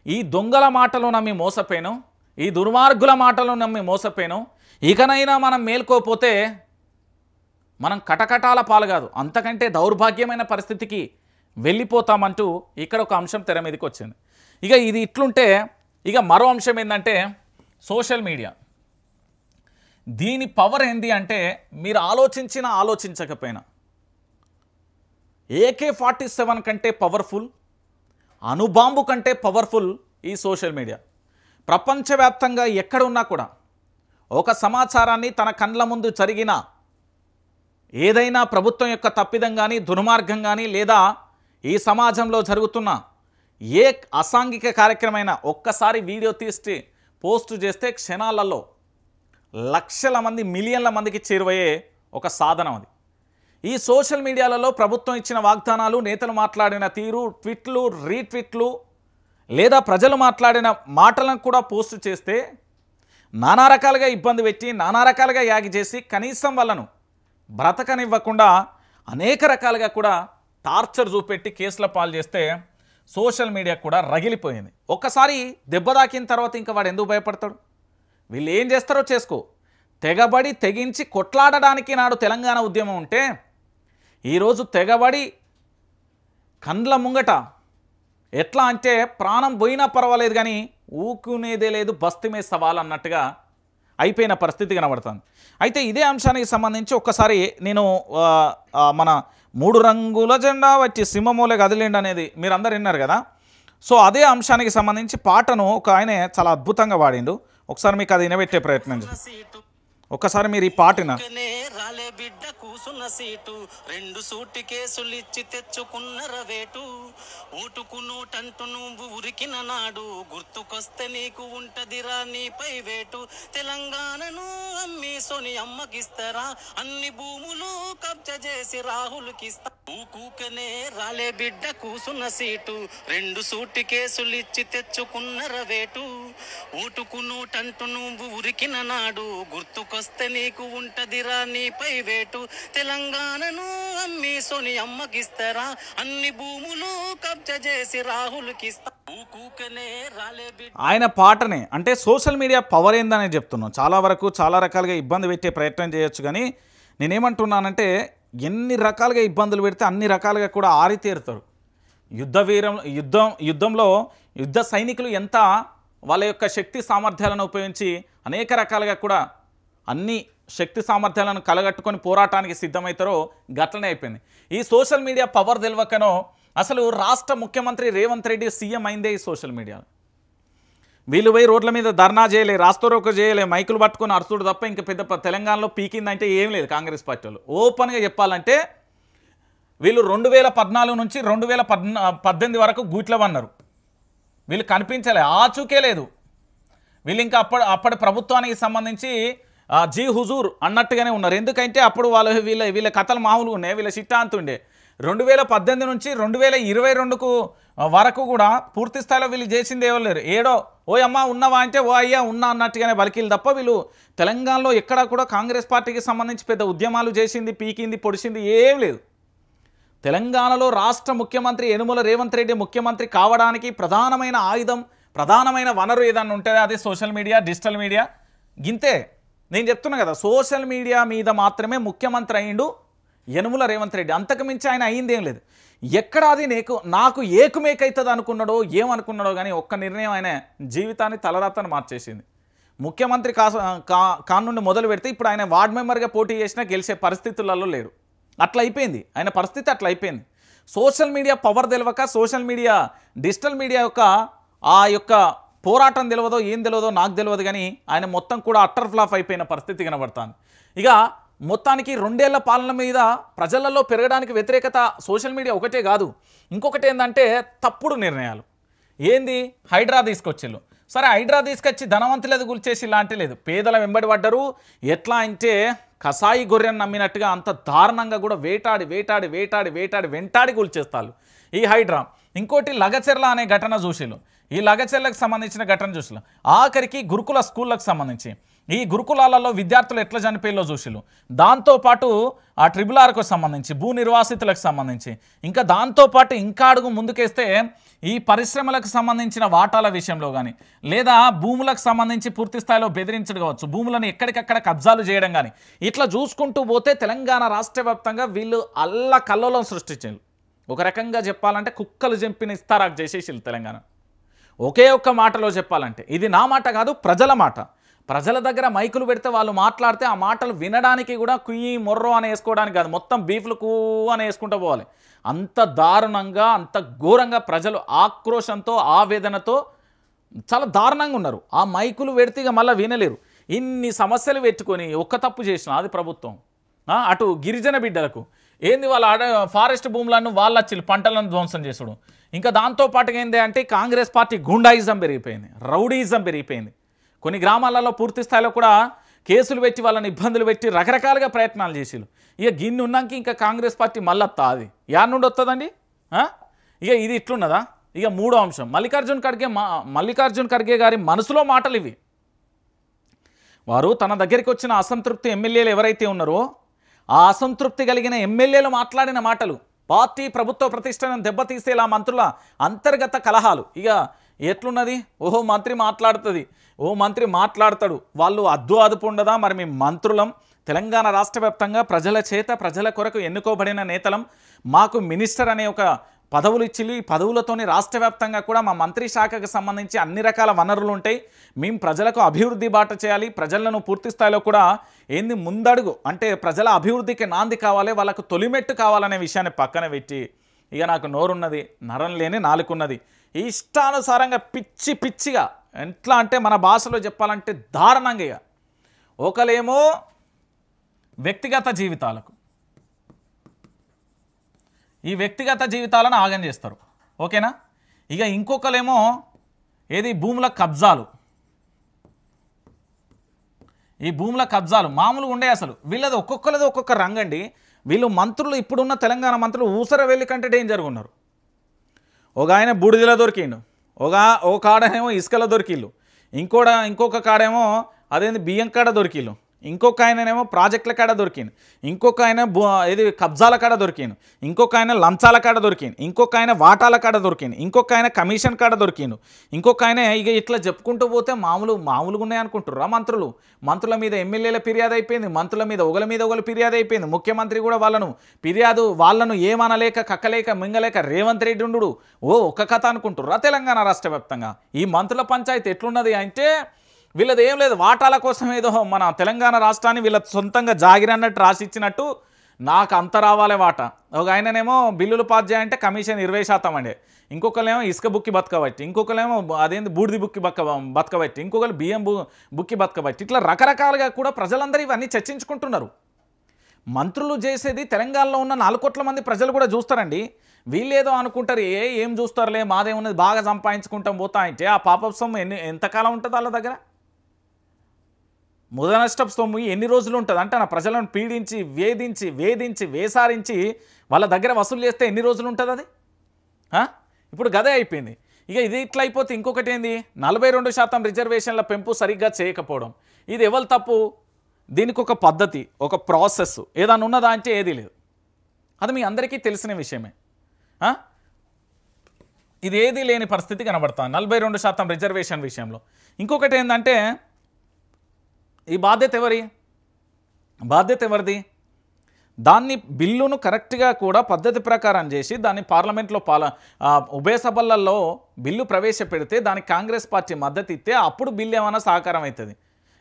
ఈ దొంగల మాటలు నమ్మి మోసపోయాను, ఈ దుర్మార్గుల మాటలు నమ్మి మోసపోయాను, ఇకనైనా మనం మేల్కోపోతే మనం కటకటాల పాలు కాదు అంతకంటే దౌర్భాగ్యమైన పరిస్థితికి వెళ్ళిపోతామంటూ ఇక్కడ ఒక అంశం తెర మీదకి వచ్చింది. ఇక ఇది ఇట్లుంటే ఇక మరో అంశం ఏంటంటే సోషల్ మీడియా. దీని పవర్ ఏంది అంటే మీరు ఆలోచించకపోయినా AK-47 కంటే పవర్ఫుల్, అణుబాంబు కంటే పవర్ఫుల్ ఈ సోషల్ మీడియా. ప్రపంచవ్యాప్తంగా ఎక్కడున్నా కూడా ఒక సమాచారాన్ని తన కండ్ల ముందు జరిగిన ఏదైనా ప్రభుత్వం యొక్క తప్పిదం కానీ దుర్మార్గం కానీ లేదా ఈ సమాజంలో జరుగుతున్న ఏ అసాంఘిక కార్యక్రమమైన ఒక్కసారి వీడియో తీసి పోస్ట్ చేస్తే క్షణాలలో లక్షల మంది మిలియన్ల మందికి చేరువయ్యే ఒక సాధనం అది. ఈ సోషల్ మీడియాలలో ప్రభుత్వం ఇచ్చిన వాగ్దానాలు, నేతలు మాట్లాడిన తీరు, ట్వీట్లు, రీట్వీట్లు లేదా ప్రజలు మాట్లాడిన మాటలను కూడా పోస్ట్ చేస్తే నానా రకాలుగా ఇబ్బంది పెట్టి నానా రకాలుగా యాగి చేసి కనీసం వాళ్ళను బ్రతకనివ్వకుండా అనేక రకాలుగా కూడా టార్చర్ చూపెట్టి కేసుల పాలు చేస్తే సోషల్ మీడియా కూడా రగిలిపోయింది. ఒక్కసారి దెబ్బ తాకిన తర్వాత ఇంకా వాడు ఎందుకు భయపడతాడు? వీళ్ళు ఏం చేస్తారో చేసుకో, తెగబడి తెగించి కొట్లాడడానికి నాడు తెలంగాణ ఉద్యమం ఉంటే ఈరోజు తెగబడి కండ్ల ముంగట ఎట్లా అంటే ప్రాణం పోయినా పర్వాలేదు కానీ ఊకునేదే లేదు, బస్తీమే సవాల్ అన్నట్టుగా అయిపోయిన పరిస్థితి కనబడుతుంది. అయితే ఇదే అంశానికి సంబంధించి ఒక్కసారి నేను మన 3 రంగుల జెండా వచ్చి సింహమూలే కదిలిండి అనేది మీరందరూ విన్నారు కదా. సో అదే అంశానికి సంబంధించి పాటను ఒక ఆయనే చాలా అద్భుతంగా పాడిండు. ఒకసారి మీకు అది వినబెట్టే ప్రయత్నం చేయండి. ఒక్కసారి మీరు ఈ పాటన రాలే బిడ్డ కూసున్న సీటు 2 సూటి కేసులు ఇచ్చి తెచ్చుకున్న రవేటు ఊటుకు నూటంటూ నువ్వు ఉరికిన నాడు గుర్తుకొస్తే నీకు ఉంటదిరా నీపై వేటు తెలంగాణను అమ్మి సోని అమ్మకిస్తారా అన్ని భూములు కబ్జా చేసి రాహుల్కిస్తా ఊకూకనే రాలే బిడ్డ కూసున్న సీటు 2 సూటి కేసులు ఇచ్చి తెచ్చుకున్న రవేటు ఊటుకు నూటంటూ నువ్వు ఉరికిన నాడు గుర్తుకొస్తే నీకు ఉంటదిరా నీపై వేటు తెలంగాణను అమ్మి సోని అమ్మకిస్తారా అన్ని భూములు కబ్జా చేసి రాహుల్కిస్తా ఊకూకనే రాలే బిడ్డ. ఆయన పాటనే అంటే సోషల్ మీడియా పవర్ ఏందనే చెప్తున్నాం. చాలా వరకు చాలా రకాలుగా ఇబ్బంది పెట్టే ప్రయత్నం చేయొచ్చు కానీ నేనేమంటున్నానంటే ఎన్ని రకాలుగా ఇబ్బందులు పెడితే అన్ని రకాలుగా కూడా ఆరితేరుతారు. యుద్ధంలో యుద్ధ సైనికులు ఎంత వాళ్ళ యొక్క శక్తి సామర్థ్యాలను ఉపయోగించి అనేక రకాలుగా కూడా అన్ని శక్తి సామర్థ్యాలను కలగట్టుకొని పోరాటానికి సిద్ధమవుతారో గట్లనే అయిపోయింది. ఈ సోషల్ మీడియా పవర్ తెలియకనో అసలు రాష్ట్ర ముఖ్యమంత్రి రేవంత్ రెడ్డి సీఎం అయిందే ఈ సోషల్ మీడియా. వీళ్ళు పోయి రోడ్ల మీద ధర్నా చేయలే, రాస్తారోకో చేయలే, మైకులు పట్టుకొని అరుచుడు తప్ప ఇంకా పెద్ద తెలంగాణలో పీకిందంటే ఏం లేదు. కాంగ్రెస్ పార్టీ వాళ్ళు ఓపెన్గా చెప్పాలంటే వీళ్ళు 2014 నుంచి 2018 వరకు గూట్లవన్నారు. వీళ్ళు కనిపించలే, ఆచూకే లేదు. వీళ్ళు ఇంకా అప్పటి ప్రభుత్వానికి సంబంధించి జీ హుజూర్ అన్నట్టుగానే ఉన్నారు. ఎందుకంటే అప్పుడు వీళ్ళ కథలు మామూలుగా ఉన్నాయి, వీళ్ళ సిట్టాంతి ఉండే. 2018 నుంచి 2022 వరకు కూడా పూర్తి స్థాయిలో వీళ్ళు చేసింది ఏమో లేరు. ఏడో ఓ అమ్మ ఉన్నావా అంటే ఓ అయ్యా ఉన్నా అన్నట్టుగానే బలికీలు తప్ప వీళ్ళు తెలంగాణలో ఎక్కడా కూడా కాంగ్రెస్ పార్టీకి సంబంధించి పెద్ద ఉద్యమాలు చేసింది, పీకింది, పొడిచింది ఏం లేదు. తెలంగాణలో రాష్ట్ర ముఖ్యమంత్రి యనుమల రేవంత్ రెడ్డి ముఖ్యమంత్రి కావడానికి ప్రధానమైన ఆయుధం, ప్రధానమైన వనరు ఏదన్నా ఉంటుందో అదే సోషల్ మీడియా, డిజిటల్ మీడియా. గింతే నేను చెప్తున్నా కదా, సోషల్ మీడియా మీద మాత్రమే ముఖ్యమంత్రి అయ్యిండు యనుమల రేవంత్ రెడ్డి. అంతకుమించి ఆయన అయ్యిందేం లేదు. ఎక్కడ అది నాకు ఏకుమేకైతుంది అనుకున్నాడో ఏమనుకున్నాడో కానీ ఒక్క నిర్ణయం ఆయన జీవితాన్ని తలరాతను మార్చేసింది. ముఖ్యమంత్రి కానుండి మొదలు పెడితే ఇప్పుడు ఆయన వార్డ్ మెంబర్గా పోటీ చేసినా గెలిచే పరిస్థితులలో లేడు. అట్లా అయిపోయింది ఆయన పరిస్థితి, అట్లా అయిపోయింది. సోషల్ మీడియా పవర్ తెలియక, సోషల్ మీడియా డిజిటల్ మీడియా యొక్క పోరాటం తెలియదో ఏం తెలియదో నాకు తెలియదు కానీ ఆయన మొత్తం కూడా అట్టర్ ఫ్లాప్ అయిపోయిన పరిస్థితి కనబడుతుంది. ఇక మొత్తానికి 2 ఏళ్ల పాలన మీద ప్రజలలో పెరగడానికి వ్యతిరేకత సోషల్ మీడియా ఒకటే కాదు, ఇంకొకటి ఏంటంటే తప్పుడు నిర్ణయాలు. ఏంది హైడ్రా తీసుకొచ్చిళ్ళు, సరే హైడ్రా తీసుకొచ్చి ధనవంతులేదు గుల్చేసి ఇలాంటి లేదు, పేదల వెంబడి పడ్డరు. ఎట్లా అంటే కసాయి గొర్రెను నమ్మినట్టుగా అంత దారుణంగా కూడా వెంటాడి గుల్చేస్తారు ఈ హైడ్రా. ఇంకోటి లగచెర్ల అనే ఘటన చూసిళ్ళు, ఈ లగచెర్లకు సంబంధించిన ఘటన చూసిళ్ళు. ఆఖరికి గురుకుల స్కూళ్ళకు సంబంధించి ఈ గురుకులాలలో విద్యార్థులు ఎట్లా చనిపోయిలో చూసిళ్ళు. దాంతోపాటు ఆ RRRకు సంబంధించి భూ నిర్వాసితులకు సంబంధించి ఇంకా దాంతోపాటు ఇంకా అడుగు ముందుకేస్తే ఈ పరిశ్రమలకు సంబంధించిన వాటాల విషయంలో కానీ లేదా భూములకు సంబంధించి పూర్తి స్థాయిలో బెదిరించడం కావచ్చు, భూములను ఎక్కడికక్కడ కబ్జాలు చేయడం కానీ ఇట్లా చూసుకుంటూ పోతే తెలంగాణ రాష్ట్ర వ్యాప్తంగా వీళ్ళు కల్లోలం సృష్టించారు. ఒక రకంగా చెప్పాలంటే కుక్కలు జంపిన ఇస్తారాకు చేసేసి తెలంగాణ. ఒకే ఒక్క మాటలో చెప్పాలంటే ఇది నా మాట కాదు, ప్రజల మాట. ప్రజల దగ్గర మైకులు పెడితే వాళ్ళు మాట్లాడితే ఆ మాటలు వినడానికి కూడా కుయ్యి మొర్రో అని వేసుకోవడానికి కాదు, మొత్తం బీఫ్లు కూ అని వేసుకుంటూ పోవాలి. అంత దారుణంగా అంత ఘోరంగా ప్రజలు ఆక్రోశంతో ఆవేదనతో చాలా దారుణంగా ఉన్నారు. ఆ మైకులు పెడితే ఇక మళ్ళీ వినలేరు. ఇన్ని సమస్యలు పెట్టుకొని ఒక్క తప్పు చేసిన అది ప్రభుత్వం. అటు గిరిజన బిడ్డలకు ఏంది వాళ్ళ ఫారెస్ట్ భూములను వాళ్ళు వచ్చి పంటలను ధ్వంసం చేసుడు. ఇంకా దాంతోపాటుగా ఏంది అంటే కాంగ్రెస్ పార్టీ గుండాయిజం పెరిగిపోయింది, రౌడీయిజం పెరిగిపోయింది. కొన్ని గ్రామాలలో పూర్తి స్థాయిలో కూడా కేసులు పెట్టి వాళ్ళని ఇబ్బందులు పెట్టి రకరకాలుగా ప్రయత్నాలు చేసిరు. ఇక గిన్నె ఉన్నాక ఇంకా కాంగ్రెస్ పార్టీ మళ్ళీ అది యాడ్ నుండి వస్తుందండి. ఇక ఇది ఇట్లున్నదా? ఇక మూడో అంశం మల్లికార్జున్ ఖర్గే గారి మనసులో మాటలు ఇవి. వారు తన దగ్గరికి వచ్చిన అసంతృప్తి ఎమ్మెల్యేలు ఎవరైతే ఉన్నారో ఆ అసంతృప్తి కలిగిన ఎమ్మెల్యేలు మాట్లాడిన మాటలు, పార్టీ ప్రభుత్వ ప్రతిష్టను దెబ్బతీసేలా మంత్రుల అంతర్గత కలహాలు. ఇక ఎట్లున్నది, ఓహో మంత్రి మాట్లాడుతుంది, ఓ మంత్రి మాట్లాడతాడు, వాళ్ళు అదుపు ఉండదా? మరి మీ మంత్రులం తెలంగాణ రాష్ట్ర వ్యాప్తంగా ప్రజల చేత ప్రజల కొరకు ఎన్నుకోబడిన నేతలం, మాకు మినిస్టర్ అనే ఒక పదవులు ఇచ్చి ఈ పదవులతోని రాష్ట్ర వ్యాప్తంగా కూడా మా మంత్రి శాఖకు సంబంధించి అన్ని రకాల వనరులు ఉంటాయి, మేము ప్రజలకు అభివృద్ధి బాట చేయాలి, ప్రజలను పూర్తి స్థాయిలో కూడా ఏంది ముందడుగు అంటే ప్రజల అభివృద్ధికి నాంది కావాలి, వాళ్ళకు తొలిమెట్టు కావాలనే విషయాన్ని పక్కన పెట్టి ఇక నాకు నోరున్నది, నరం లేని నాలుకున్నది, ఇష్టానుసారంగా పిచ్చిగా ఎట్లా అంటే మన భాషలో చెప్పాలంటే దారుణంగా ఇక ఒకలేమో వ్యక్తిగత జీవితాలకు ఈ వ్యక్తిగత జీవితాలను ఆగం చేస్తారు, ఓకేనా? ఇక ఇంకొకలేమో ఏది భూముల కబ్జాలు, ఈ భూముల కబ్జాలు మామూలుగా ఉండే అసలు వీళ్ళది ఒక్కొక్కరిది ఒక్కొక్క రంగండి. వీళ్ళు మంత్రులు ఇప్పుడున్న తెలంగాణ మంత్రులు ఊసర వెళ్ళి కంటే డేంజర్గా ఉన్నారు. ఒక ఆయన బూడిదలో దొరికిండు, ఒక కాడేమో ఇసుకలో దొరికిళ్ళు, ఇంకొక కాడేమో అదేంది బియ్యం కాడ దొరికిళ్ళు, ఇంకొక ఆయననేమో ప్రాజెక్టుల కాడ దొరికింది, ఇంకొక ఆయన ఇది కబ్జాల కాడ దొరికిండు, ఇంకొక ఆయన లంచాల కాడ దొరికింది, ఇంకొక ఆయన వాటాల కాడ దొరికింది, ఇంకొక ఆయన కమిషన్ కాడ దొరికిండు, ఇంకొక ఆయన ఇక ఇట్లా చెప్పుకుంటూ పోతే మామూలుగా ఉన్నాయనుకుంటుర్రా మంత్రులు. మంత్రుల మీద ఎమ్మెల్యేల ఫిర్యాదు అయిపోయింది, మంత్రుల మీద ఒకరి ఫిర్యాదు అయిపోయింది, ముఖ్యమంత్రి కూడా వాళ్ళను ఏమనలేక కక్కలేక మింగలేక రేవంత్ రెడ్డి ఉండు ఒక్క కథ అనుకుంటుర్రా తెలంగాణ రాష్ట్ర వ్యాప్తంగా. ఈ మంత్రుల పంచాయతీ ఎట్లున్నది అంటే వీళ్ళది ఏం లేదు, వాటాల కోసం ఏదో మన తెలంగాణ రాష్ట్రాన్ని వీళ్ళ సొంతంగా జాగిరన్నట్టు రాసిచ్చినట్టు నాకు అంత రావాలి వాటా. ఒక ఆయననేమో బిల్లులు పాస్ చేయాలంటే కమిషన్ 20% అండి, ఇంకొకరేమో ఇసుక బుక్కి బతకబట్టి, ఇంకొకరేమో అదేంటి బూడిది బుక్కి బతకబట్టి, ఇంకొకరు బియ్యం బుక్కి బతకబట్టి, ఇట్లా రకరకాలుగా కూడా ప్రజలందరూ ఇవన్నీ చర్చించుకుంటున్నారు. మంత్రులు చేసేది తెలంగాణలో ఉన్న 4 కోట్ల మంది ప్రజలు కూడా చూస్తారండి. వీళ్ళేదో అనుకుంటారు, ఏం చూస్తారులే మాదేమున్నది బాగా సంపాదించుకుంటాం పోతా అంటే ఆ పాపప్ సొమ్ము ఎంతకాలం ఉంటుంది వాళ్ళ దగ్గర? ముదనష్టపు సొమ్ము ఎన్ని రోజులు ఉంటుంది అంటే నా ప్రజలను పీడించి వేధించి వేసారించి వాళ్ళ దగ్గర వసూలు చేస్తే ఎన్ని రోజులు ఉంటుంది అది? ఇప్పుడు గదే అయిపోయింది. ఇక ఇది ఇట్లా అయిపోతే ఇంకొకటి ఏంది, 42% రిజర్వేషన్ల పెంపు సరిగ్గా చేయకపోవడం. ఇది ఎవరు తప్పు? దీనికి ఒక పద్ధతి, ఒక ప్రాసెస్ ఏదైనా ఉన్నదా అంటే ఏదీ లేదు. అది మీ అందరికీ తెలిసిన విషయమే. ఇది ఏదీ లేని పరిస్థితి కనబడుతుంది 42% రిజర్వేషన్ విషయంలో. ఇంకొకటి ఏంటంటే ఈ బాధ్యత ఎవరిది? దాన్ని బిల్లును కరెక్ట్గా కూడా పద్ధతి ప్రకారం చేసి దాన్ని పార్లమెంట్లో ఉభయ సభలలో బిల్లు ప్రవేశపెడితే దానికి కాంగ్రెస్ పార్టీ మద్దతు ఇస్తే అప్పుడు బిల్లు ఏమైనా సహకారం అవుతుంది.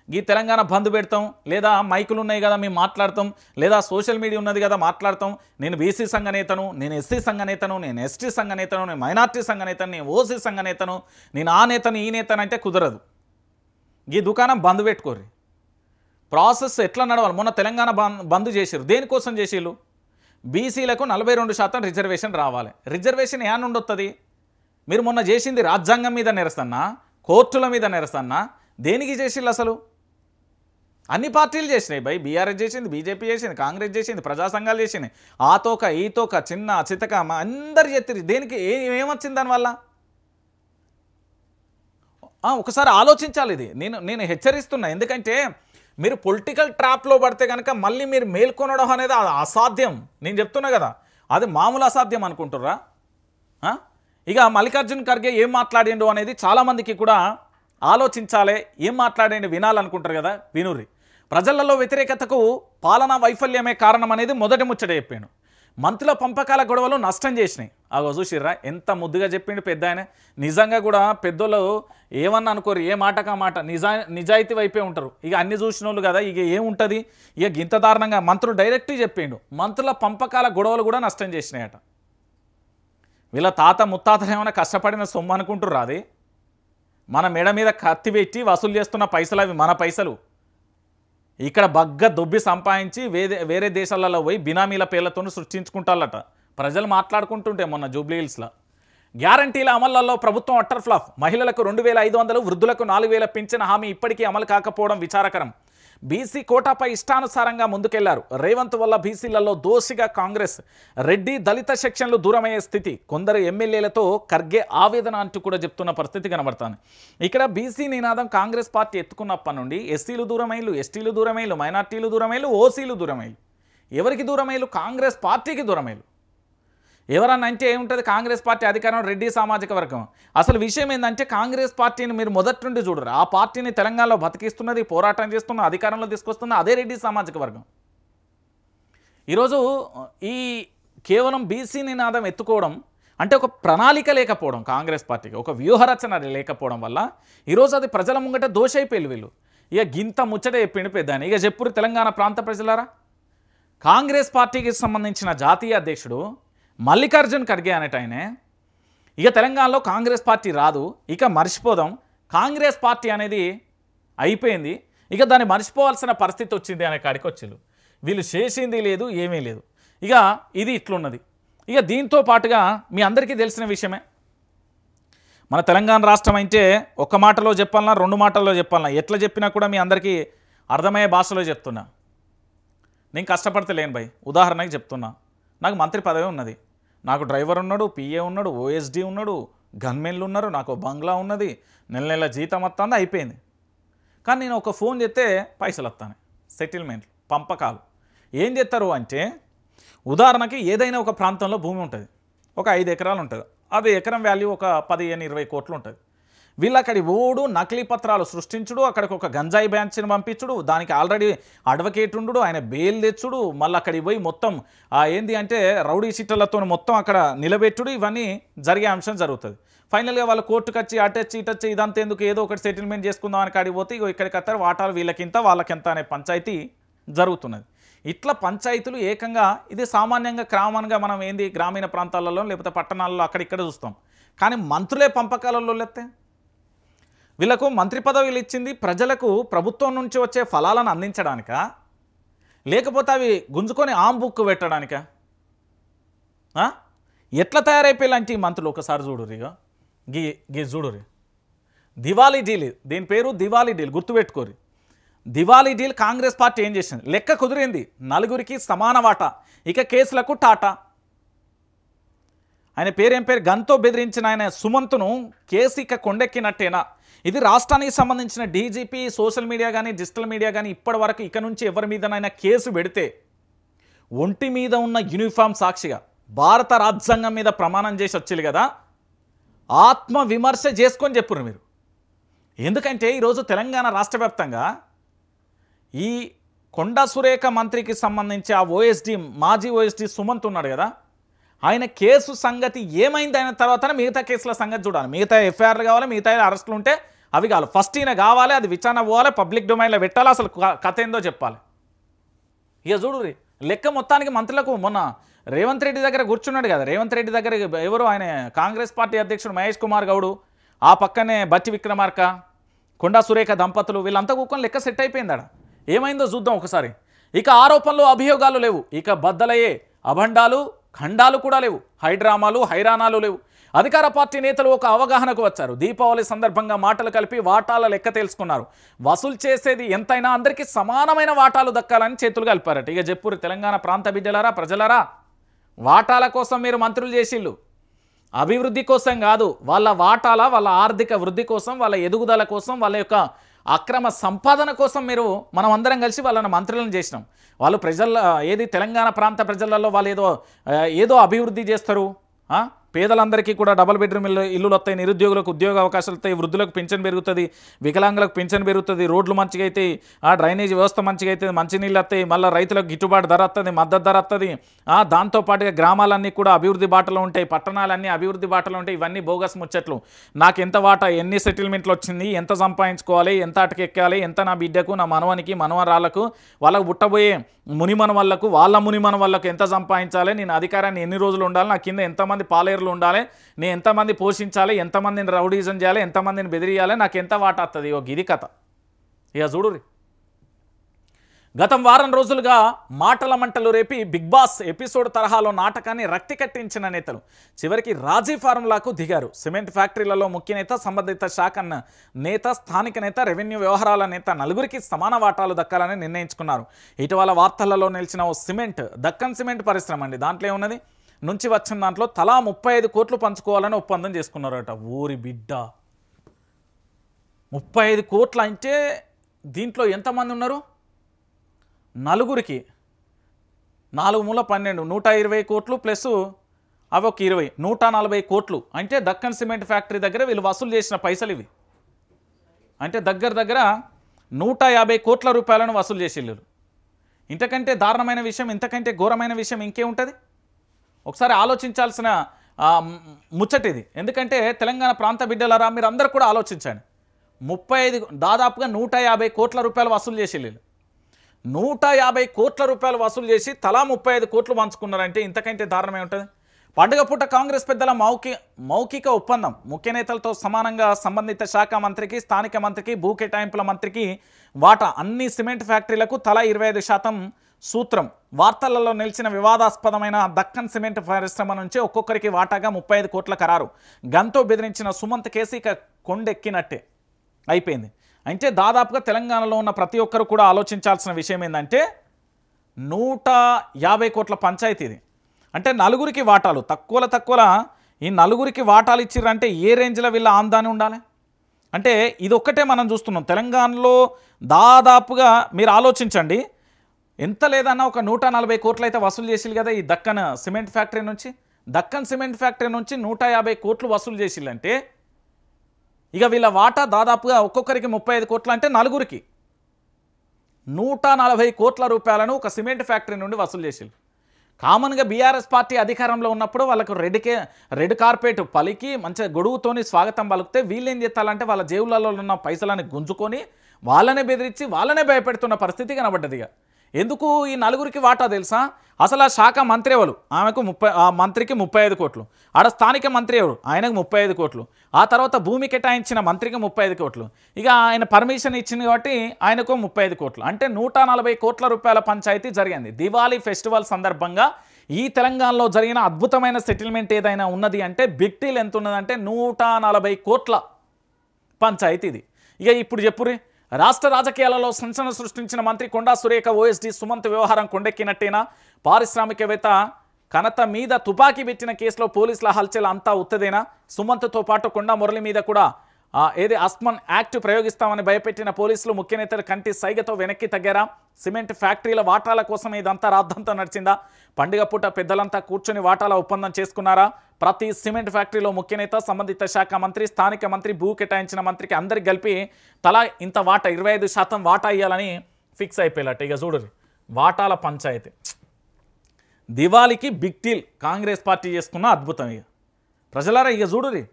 ఈ తెలంగాణ బంద్ పెడతాం, లేదా మైకులు ఉన్నాయి కదా మేము మాట్లాడతాం, లేదా సోషల్ మీడియా ఉన్నది కదా మాట్లాడతాం, నేను బీసీ సంఘ నేతను, నేను ఎస్సీ సంఘ నేతను, నేను ఎస్టీ సంఘ నేతను, నేను మైనార్టీ సంఘ నేతను, నేను ఓసీ సంఘ నేతను, నేను ఆ నేతను ఈ నేతను అంటే కుదరదు. ఈ దుకాణం బంద్ పెట్టుకోర్రి. ప్రాసెస్ ఎట్లా నడవాలి? మొన్న తెలంగాణ బంద్ చేసిరు, దేనికోసం చేసిరు? బీసీలకు 42% రిజర్వేషన్ రావాలి. రిజర్వేషన్ ఏ నుండి వస్తుంది? మీరు మొన్న చేసింది రాజ్యాంగం మీద నిరసన, కోర్టుల మీద నిరసన, దేనికి చేసిళ్ళు అసలు? అన్ని పార్టీలు చేసినాయి బై. బీఆర్ఎస్ చేసింది, బీజేపీ చేసింది, కాంగ్రెస్ చేసింది, ప్రజా సంఘాలు చేసినాయి, ఆ తోక ఈ తోక చిన్న చితక అందరు చేస్తారు. దేనికి ఏమొచ్చింది దానివల్ల? ఒకసారి ఆలోచించాలి. ఇది నేను హెచ్చరిస్తున్నా. ఎందుకంటే మీరు పొలిటికల్ ట్రాప్లో పడితే కనుక మళ్ళీ మీరు మేల్కొనడం అనేది అసాధ్యం. నేను చెప్తున్నా కదా, అది మామూలు అసాధ్యం అనుకుంటుర్రా? ఇక మల్లికార్జున్ ఖర్గే ఏం మాట్లాడిండు అనేది చాలామందికి కూడా ఆలోచించాలి. ఏం మాట్లాడండి వినాలనుకుంటారు కదా, వినుర్రి. ప్రజలలో వ్యతిరేకతకు పాలనా వైఫల్యమే కారణం అనేది మొదటి ముచ్చట చెప్పాను. మంత్రుల పంపకాల గొడవలు నష్టం చేసినాయి. అగో చూసిర్రా ఎంత ముద్దుగా చెప్పిండు పెద్ద ఆయన. నిజంగా కూడా పెద్దోళ్ళు ఏమన్నా అనుకోరు, ఏ మాటకా మాట నిజాయితీ వైపే ఉంటారు. ఇక అన్ని చూసిన వాళ్ళు కదా, ఇక ఏముంటుంది? ఇక గింత దారుణంగా మంత్రులు డైరెక్ట్గా చెప్పిండు, మంత్రుల పంపకాల గొడవలు కూడా నష్టం చేసినాయట. వీళ్ళ తాత ముత్తాతలు ఏమైనా కష్టపడిన సొమ్ము అనుకుంటుర్రా? అది మన మెడ మీద కత్తి పెట్టి వసూలు చేస్తున్న పైసలు, అవి మన పైసలు. ఇక్కడ బగ్గ దొబ్బి సంపాదించి వేరే దేశాలలో పోయి బినామీల పేర్లతో సృష్టించుకుంటారట. ప్రజలు మాట్లాడుకుంటుంటే మొన్న జూబ్లీ హిల్స్లో గ్యారంటీల అమల్లో ప్రభుత్వం అట్టర్ ఫ్లాప్. మహిళలకు 2500, వృద్ధులకు 4000 పింఛన్ హామీ ఇప్పటికీ అమలు కాకపోవడం విచారకరం. బీసీ కోటాపై ఇష్టానుసారంగా ముందుకెళ్లారు. రేవంత్ వల్ల బీసీలలో దోషిగా కాంగ్రెస్. రెడ్డి దళిత సెక్షన్లు దూరమయ్యే స్థితి. కొందరు ఎమ్మెల్యేలతో ఖర్గే ఆవేదన అంటూ కూడా చెప్తున్న పరిస్థితి కనబడుతుంది. ఇక్కడ బీసీ నినాదం కాంగ్రెస్ పార్టీ ఎత్తుకున్నప్పటి నుండి ఎస్సీలు దూరమైలు, ఎస్టీలు దూరమైలు, మైనార్టీలు దూరమైలు, ఓసీలు దూరమైలు. ఎవరికి దూరమైలు? కాంగ్రెస్ పార్టీకి దూరమైలు. ఎవరన్నా అంటే ఏముంటుంది? కాంగ్రెస్ పార్టీ అధికారం, రెడ్డి సామాజిక వర్గం. అసలు విషయం ఏంటంటే కాంగ్రెస్ పార్టీని మీరు మొదటి నుండి చూడరు. ఆ పార్టీని తెలంగాణలో బతికిస్తున్నది, పోరాటం చేస్తున్న, అధికారంలో తీసుకొస్తున్న అదే రెడ్డి సామాజిక వర్గం. ఈరోజు ఈ కేవలం బీసీ నినాదం ఎత్తుకోవడం అంటే ఒక ప్రణాళిక లేకపోవడం, కాంగ్రెస్ పార్టీకి ఒక వ్యూహరచన లేకపోవడం వల్ల ఈరోజు అది ప్రజల ముంగట దోషైపోయి వీళ్ళు. ఇక గింత ముచ్చట చెప్పిండు పెద్దాని. ఇక చెప్పురు తెలంగాణ ప్రాంత ప్రజలారా, కాంగ్రెస్ పార్టీకి సంబంధించిన జాతీయ అధ్యక్షుడు మల్లికార్జున్ ఖర్గే అనేట ఆయనే ఇక తెలంగాణలో కాంగ్రెస్ పార్టీ రాదు, ఇక మర్చిపోదాం, కాంగ్రెస్ పార్టీ అనేది అయిపోయింది, ఇక దాన్ని మర్చిపోవాల్సిన పరిస్థితి వచ్చింది అనే కాడికి వచ్చిళ్ళు. వీళ్ళు చేసింది లేదు, ఏమీ లేదు. ఇక ఇది ఇట్లున్నది. ఇక దీంతో పాటుగా మీ అందరికీ తెలిసిన విషయమే, మన తెలంగాణ రాష్ట్రం అంటే ఒక మాటలో చెప్పాలన్నా, రెండు మాటల్లో చెప్పాలన్నా, ఎట్లా చెప్పినా కూడా మీ అందరికీ అర్థమయ్యే భాషలో చెప్తున్నా. నేను కష్టపడతలేను భయ్. ఉదాహరణకి చెప్తున్నా, నాకు మంత్రి పదవి ఉన్నది, నాకు డ్రైవర్ ఉన్నాడు, పిఏ ఉన్నాడు, ఓఎస్డీ ఉన్నాడు, గన్మెన్లు ఉన్నారు, నాకు బంగ్లా ఉన్నది, నెల నెల జీతం వస్తుంది, అయిపోయింది. కానీ నేను ఒక ఫోన్ చేస్తే పైసలు వస్తాను, సెటిల్మెంట్లు, పంపకాలు. ఏం చేస్తారు అంటే, ఉదాహరణకి ఏదైనా ఒక ప్రాంతంలో భూమి ఉంటుంది, ఒక 5 ఎకరాలు ఉంటుంది, అది ఎకరం వాల్యూ ఒక 15-20 కోట్లు ఉంటుంది. వీళ్ళు అక్కడి ఓడు నకిలీ పత్రాలు సృష్టించుడు, అక్కడికి ఒక గంజాయి బ్యాచ్ని పంపించుడు, దానికి ఆల్రెడీ అడ్వకేట్ ఉండు, ఆయన బెయిల్ తెచ్చుడు, మళ్ళీ అక్కడికి పోయి మొత్తం ఏంది అంటే రౌడీ షీటర్లతో మొత్తం అక్కడ నిలబెట్టుడు, ఇవన్నీ జరిగే అంశం జరుగుతుంది. ఫైనల్గా వాళ్ళు కోర్టుకు వచ్చి అటొచ్చి ఇటొచ్చి ఇదంతా ఎందుకు, ఏదో ఒకటి సెటిల్మెంట్ చేసుకుందాం అని కాడికి పోతే ఇగో ఇక్కడికి వస్తారు, వాటాలు వీళ్ళకింత వాళ్ళకింత అనే పంచాయతీ జరుగుతున్నది. ఇట్లా పంచాయతీలు ఏకంగా ఇది సామాన్యంగా క్రమంగా మనం ఏంది గ్రామీణ ప్రాంతాలలో లేకపోతే పట్టణాలలో అక్కడిక్కడ చూస్తాం. కానీ మంత్రులే పంపకాలలో లేతే వీళ్ళకు మంత్రి పదవులు ఇచ్చింది ప్రజలకు ప్రభుత్వం నుంచి వచ్చే ఫలాలను అందించడానికా, లేకపోతే అవి గుంజుకొని బుక్ పెట్టడానికా? ఎట్లా తయారైపోయాలంటే ఈ మంత్రులు ఒకసారి చూడురు. ఇక గీ చూడురి, దివాళీ డీల్. దీని పేరు దివాళీ డీల్, గుర్తుపెట్టుకోరు. దివాళీ డీల్ కాంగ్రెస్ పార్టీ ఏం చేసింది? లెక్క కుదిరింది, 4కి సమాన వాటా, ఇక కేసులకు టాటా. ఆయన పేరేం పేరు? గన్తో బెదిరించిన ఆయన సుమంత్ను కేసు ఇక కొండెక్కినట్టేనా? ఇది రాష్ట్రానికి సంబంధించిన డీజీపీ, సోషల్ మీడియా కానీ డిజిటల్ మీడియా కానీ ఇప్పటి వరకు ఇక నుంచి ఎవరి మీదనైనా కేసు పెడితే ఒంటి మీద ఉన్న యూనిఫామ్ సాక్షిగా భారత రాజ్యాంగం మీద ప్రమాణం చేసి వచ్చేది కదా, ఆత్మ విమర్శ చేసుకొని చెప్పురు మీరు. ఎందుకంటే ఈరోజు తెలంగాణ రాష్ట్ర వ్యాప్తంగా ఈ కొండా సురేఖ మంత్రికి సంబంధించి ఆ ఓఎస్డీ, మాజీ ఓఎస్డీ సుమంత్ ఉన్నాడు కదా, ఆయన కేసు సంగతి ఏమైంది అయిన తర్వాత మిగతా కేసుల సంగతి చూడాలి. మిగతా ఎఫ్ఐఆర్లు కావాలి, మిగతా అరెస్టులు ఉంటే అవి కావాలి. ఫస్ట్ ఈయన కావాలి, అది విచారణ పోవాలి, పబ్లిక్ డొమైన్లో పెట్టాలి, అసలు కథ ఏందో చెప్పాలి. ఇక చూడు లెక్క మొత్తానికి మంత్రులకు మొన్న రేవంత్ రెడ్డి దగ్గర కూర్చున్నాడు కదా, రేవంత్ రెడ్డి దగ్గర ఎవరు ఆయన కాంగ్రెస్ పార్టీ అధ్యక్షుడు మహేష్ కుమార్ గౌడు, ఆ పక్కనే బట్టి విక్రమార్క, కొండా సురేఖ దంపతులు, వీళ్ళంతా కూర్చొని లెక్క సెట్ అయిపోయిందాడ. ఏమైందో చూద్దాం ఒకసారి. ఇక ఆరోపణలు, అభియోగాలు లేవు, ఇక బద్దలయ్యే అభండాలు, ఖండాలు కూడా లేవు, హైడ్రామాలు, హైరాణాలు లేవు. అధికార పార్టీ నేతలు ఒక అవగాహనకు వచ్చారు. దీపావళి సందర్భంగా మాటలు కలిపి వాటాల లెక్క తెలుసుకున్నారు. వసూలు చేసేది ఎంతైనా అందరికీ సమానమైన వాటాలు దక్కాలని చేతులు కలిపారట. ఇక చెప్పురు తెలంగాణ ప్రాంత బిడ్డలారా, ప్రజలారా, వాటాల కోసం మీరు మంత్రులు చేసిళ్ళు, అభివృద్ధి కోసం కాదు, వాళ్ళ వాటాల, వాళ్ళ ఆర్థిక వృద్ధి కోసం, వాళ్ళ ఎదుగుదల కోసం, వాళ్ళ యొక్క అక్రమ సంపాదన కోసం మీరు మనం అందరం కలిసి వాళ్ళని మంత్రులను చేసినాం. వాళ్ళు ప్రజల ఏది తెలంగాణ ప్రాంత ప్రజలలో వాళ్ళు ఏదో అభివృద్ధి చేస్తారు. పేదలందరికీ కూడా డబుల్ బెడ్రూమ్ ఇల్లులు వస్తాయి, నిరుద్యోగులకు ఉద్యోగ అవకాశాలు వస్తాయి, వృద్ధులకు పింఛన్ పెరుగుతుంది, వికలాంగులకు పింఛన్ పెరుగుతుంది, రోడ్లు మంచిగా అవుతాయి, డ్రైనేజ్ వ్యవస్థ మంచిగా అవుతుంది, మంచినీళ్ళు వస్తాయి, మళ్ళీ రైతులకు గిట్టుబాటు ధర వస్తుంది, మద్దతు ధర వస్తుంది. దాంతోపాటుగా గ్రామాలన్నీ కూడా అభివృద్ధి బాటలో ఉంటాయి, పట్టణాలన్నీ అభివృద్ధి బాటలో ఉంటాయి. ఇవన్నీ బోగస్ ముచ్చట్లు. నాకు ఎంత వాటా, ఎన్ని సెటిల్మెంట్లు వచ్చింది, ఎంత సంపాదించుకోవాలి, ఎంత అటుకు ఎక్కాలి, ఎంత నా బిడ్డకు, నా మనవనికి, మనవరాళ్ళకు, వాళ్ళకు పుట్టబోయే మునిమన వాళ్ళకు, వాళ్ళ మునిమన వాళ్ళకు ఎంత సంపాదించాలి, నేను అధికారాన్ని ఎన్ని రోజులు ఉండాలి, నా కింద ఎంతమంది పాలేరులు ఉండాలి, నేను ఎంతమంది పోషించాలి, ఎంతమందిని రౌడీజం చేయాలి, ఎంతమందిని బెదిరియాలి, నాకు ఎంత వాటా వస్తుంది. ఇది కథ. ఇక చూడు గతం వారం రోజులుగా మాటల మంటలు రేపి బిగ్ బాస్ ఎపిసోడ్ తరహాలో నాటకాన్ని రక్తి కట్టించిన నేతలు చివరికి రాజీ ఫార్ములాకు దిగారు. సిమెంట్ ఫ్యాక్టరీలలో ముఖ్య నేత, సంబంధిత శాఖ నేత, స్థానిక నేత, రెవెన్యూ వ్యవహారాల నేత నలుగురికి సమాన వాటాలు దక్కాలని నిర్ణయించుకున్నారు. ఇటీవల వార్తలలో నిలిచిన ఓ దక్కన్ సిమెంట్ పరిశ్రమ అండి. దాంట్లో ఏమున్నది నుంచి వచ్చిన దాంట్లో తలా 35 కోట్లు పంచుకోవాలని ఒప్పందం చేసుకున్నారట. ఊరి బిడ్డ 35 కోట్లు అంటే దీంట్లో ఎంతమంది ఉన్నారు? నలుగురికి 4 మూల 12 120 కోట్లు ప్లస్ అవి ఒక 20 140 కోట్లు అంటే దక్కన్ సిమెంట్ ఫ్యాక్టరీ దగ్గర వీళ్ళు వసూలు చేసిన పైసలు ఇవి. అంటే దగ్గర 150 కోట్ల రూపాయలను వసూలు చేసిళ్ళు. ఇంతకంటే దారుణమైన విషయం, ఇంతకంటే ఘోరమైన విషయం ఇంకే ఉంటుంది? ఒకసారి ఆలోచించాల్సిన ముచ్చటిది. ఎందుకంటే తెలంగాణ ప్రాంత బిడ్డలారా మీరు అందరూ కూడా ఆలోచించండి. 35 దాదాపుగా 150 కోట్ల రూపాయలు వసూలు చేసిళ్ళు. 150 కోట్ల రూపాయలు వసూలు చేసి తలా 35 కోట్లు పంచుకున్నారంటే ఇంతకంటే దారుణమే ఉంటుంది. పండుగ పూట కాంగ్రెస్ పెద్దల మౌఖిక ఒప్పందం ముఖ్య నేతలతో సమానంగా సంబంధిత శాఖ మంత్రికి, స్థానిక మంత్రికి, భూ కేటాయింపుల మంత్రికి వాటా అన్ని సిమెంట్ ఫ్యాక్టరీలకు తలా 25% సూత్రం. వార్తలలో నిలిచిన వివాదాస్పదమైన దక్కన్ సిమెంట్ పరిశ్రమ నుంచి ఒక్కొక్కరికి వాటాగా 35 కోట్ల ఖరారు. గంతో బెదిరించిన సుమంత్ కేసు ఇక కొండెక్కినట్టే అయిపోయింది. అంటే దాదాపుగా తెలంగాణలో ఉన్న ప్రతి ఒక్కరు కూడా ఆలోచించాల్సిన విషయం ఏంటంటే 150 కోట్ల పంచాయతీ ఇది. అంటే నలుగురికి వాటాలు తక్కువలో ఈ నలుగురికి వాటాలు ఇచ్చిర్రంటే ఏ రేంజ్లో వీళ్ళ ఆందాని ఉండాలి? అంటే ఇది ఒక్కటే మనం చూస్తున్నాం. తెలంగాణలో దాదాపుగా మీరు ఆలోచించండి, ఎంత లేదన్నా ఒక 140 కోట్లు అయితే వసూలు చేసిల్లు కదా ఈ దక్కన్ సిమెంట్ ఫ్యాక్టరీ నుంచి. దక్కన్ సిమెంట్ ఫ్యాక్టరీ నుంచి 150 కోట్లు వసూలు చేసిల్లంటే ఇక వీళ్ళ వాటా దాదాపుగా ఒక్కొక్కరికి 35 కోట్లు అంటే నలుగురికి 140 కోట్ల రూపాయలను ఒక సిమెంట్ ఫ్యాక్టరీ నుండి వసూలు చేసిల్లు. కామన్గా బీఆర్ఎస్ పార్టీ అధికారంలో ఉన్నప్పుడు వాళ్ళకు రెడ్ కార్పెట్ పలికి మంచిగా గొడుగుతోని స్వాగతం పలికితే వీళ్ళు ఏం చేస్తారంటే వాళ్ళ జేబులలో ఉన్న పైసలని గుంజుకొని వాళ్ళనే బెదిరించి వాళ్ళనే భయపెడుతున్న పరిస్థితి కనబడ్డదిగా. ఎందుకు ఈ నలుగురికి వాటా తెలుసా? అసలు ఆ శాఖ మంత్రి ఎవరు? ఆమెకు ఆ మంత్రికి 35 కోట్లు. ఆడ స్థానిక మంత్రి ఎవరు? ఆయనకు 35 కోట్లు. ఆ తర్వాత భూమి కేటాయించిన మంత్రికి 35 కోట్లు. ఇక ఆయన పర్మిషన్ ఇచ్చింది కాబట్టి ఆయనకు 35 కోట్లు. అంటే 140 కోట్ల రూపాయల పంచాయతీ జరిగింది. దివాళీ ఫెస్టివల్ సందర్భంగా ఈ తెలంగాణలో జరిగిన అద్భుతమైన సెటిల్మెంట్ ఏదైనా ఉన్నది అంటే బిగ్ డీల్ ఎంత ఉన్నదంటే 140 కోట్ల పంచాయతీ ఇది. ఇక ఇప్పుడు చెప్పురి, రాష్ట్ర రాజకీయాలలో సంచలన సృష్టించిన మంత్రి కొండా సురేఖ ఓఎస్డీ సుమంత్ వ్యవహారం కొండెక్కినట్టేనా? పారిశ్రామికవేత్త కనత మీద తుపాకీ పెట్టిన కేసులో పోలీసుల హల్చల్ అంతా ఉత్తదేనా? సుమంత్తో పాటు కొండా మురళి మీద కూడా అస్మన్ యాక్ట్ ప్రయోగిస్తామని భయపెట్టిన పోలీసులు ముఖ్య నేతలు కంటి సైగతో వెనక్కి తగ్గారా? సిమెంట్ ఫ్యాక్టరీల వాటాల కోసం ఇదంతా రాద్దంతా నడిచిందా? పండుగ పూట పెద్దలంతా కూర్చొని వాటాల ఒప్పందం చేసుకున్నారా? ప్రతి సిమెంట్ ఫ్యాక్టరీలో ముఖ్య నేత, సంబంధిత శాఖ మంత్రి, స్థానిక మంత్రి, భూ కేటాయించిన మంత్రికి అందరికి కలిపి తలా ఇంత వాటా 25% వాటా ఇవ్వాలని ఫిక్స్ అయిపోయేట. ఇక చూడరు వాటాల పంచాయతీ. దివాళీకి బిగ్ డీల్ కాంగ్రెస్ పార్టీ చేసుకున్న అద్భుతం. ఇక ప్రజలారా ఇక చూడరు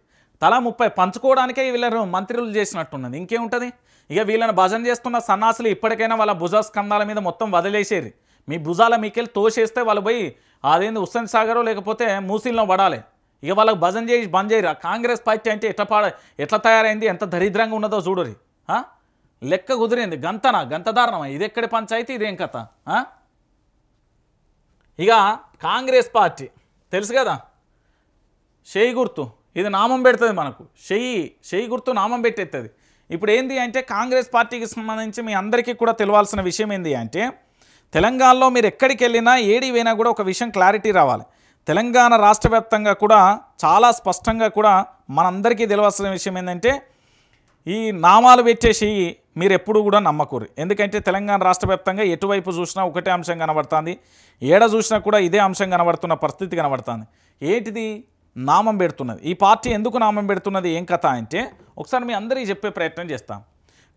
తలా 30 పంచుకోవడానికే వీళ్ళను మంత్రులు చేసినట్టున్నది. ఇంకేముంటుంది? ఇక వీళ్ళని భజన చేస్తున్న సన్నాసులు ఇప్పటికైనా వాళ్ళ భుజ స్కంధాల మీద మొత్తం వదిలేసేది. మీ భుజాల మీకెళ్ళి తోసేస్తే వాళ్ళు పోయి అదేంది హుస్సేన్ సాగరో లేకపోతే మూసీల్లో పడాలి. ఇక వాళ్ళకి భజన చేసి బంద్ చేయరు. కాంగ్రెస్ పార్టీ అంటే ఎట్లా తయారైంది, ఎంత దరిద్రంగా ఉన్నదో చూడరి. లెక్క కుదిరింది. గంత దారుణమా? ఇది ఎక్కడి పంచాయతీ, ఇదేం కథ? ఇక కాంగ్రెస్ పార్టీ తెలుసు కదా, షెయి గుర్తు ఇది నామం పెడుతుంది మనకు. షెయి గుర్తు నామం పెట్టేస్తుంది. ఇప్పుడు ఏంది అంటే కాంగ్రెస్ పార్టీకి సంబంధించి మీ అందరికీ కూడా తెలియాల్సిన విషయం ఏంది అంటే తెలంగాణలో మీరు ఎక్కడికి వెళ్ళినా ఏడి పోయినా కూడా ఒక విషయం క్లారిటీ రావాలి. తెలంగాణ రాష్ట్ర వ్యాప్తంగా కూడా చాలా స్పష్టంగా కూడా మనందరికీ తెలియాల్సిన విషయం ఏంటంటే ఈ నామాలు పెట్టేసి మీరు ఎప్పుడు కూడా నమ్మకూరు. ఎందుకంటే తెలంగాణ రాష్ట్ర వ్యాప్తంగా ఎటువైపు చూసినా ఒకటే అంశం కనబడుతుంది. ఏడ చూసినా కూడా ఇదే అంశం కనబడుతున్న పరిస్థితి కనబడుతుంది. ఏంటిది? నామం పెడుతున్నది. ఈ పార్టీ ఎందుకు నామం పెడుతున్నది, ఏం కథ అంటే ఒకసారి మీ అందరికీ చెప్పే ప్రయత్నం చేస్తాం.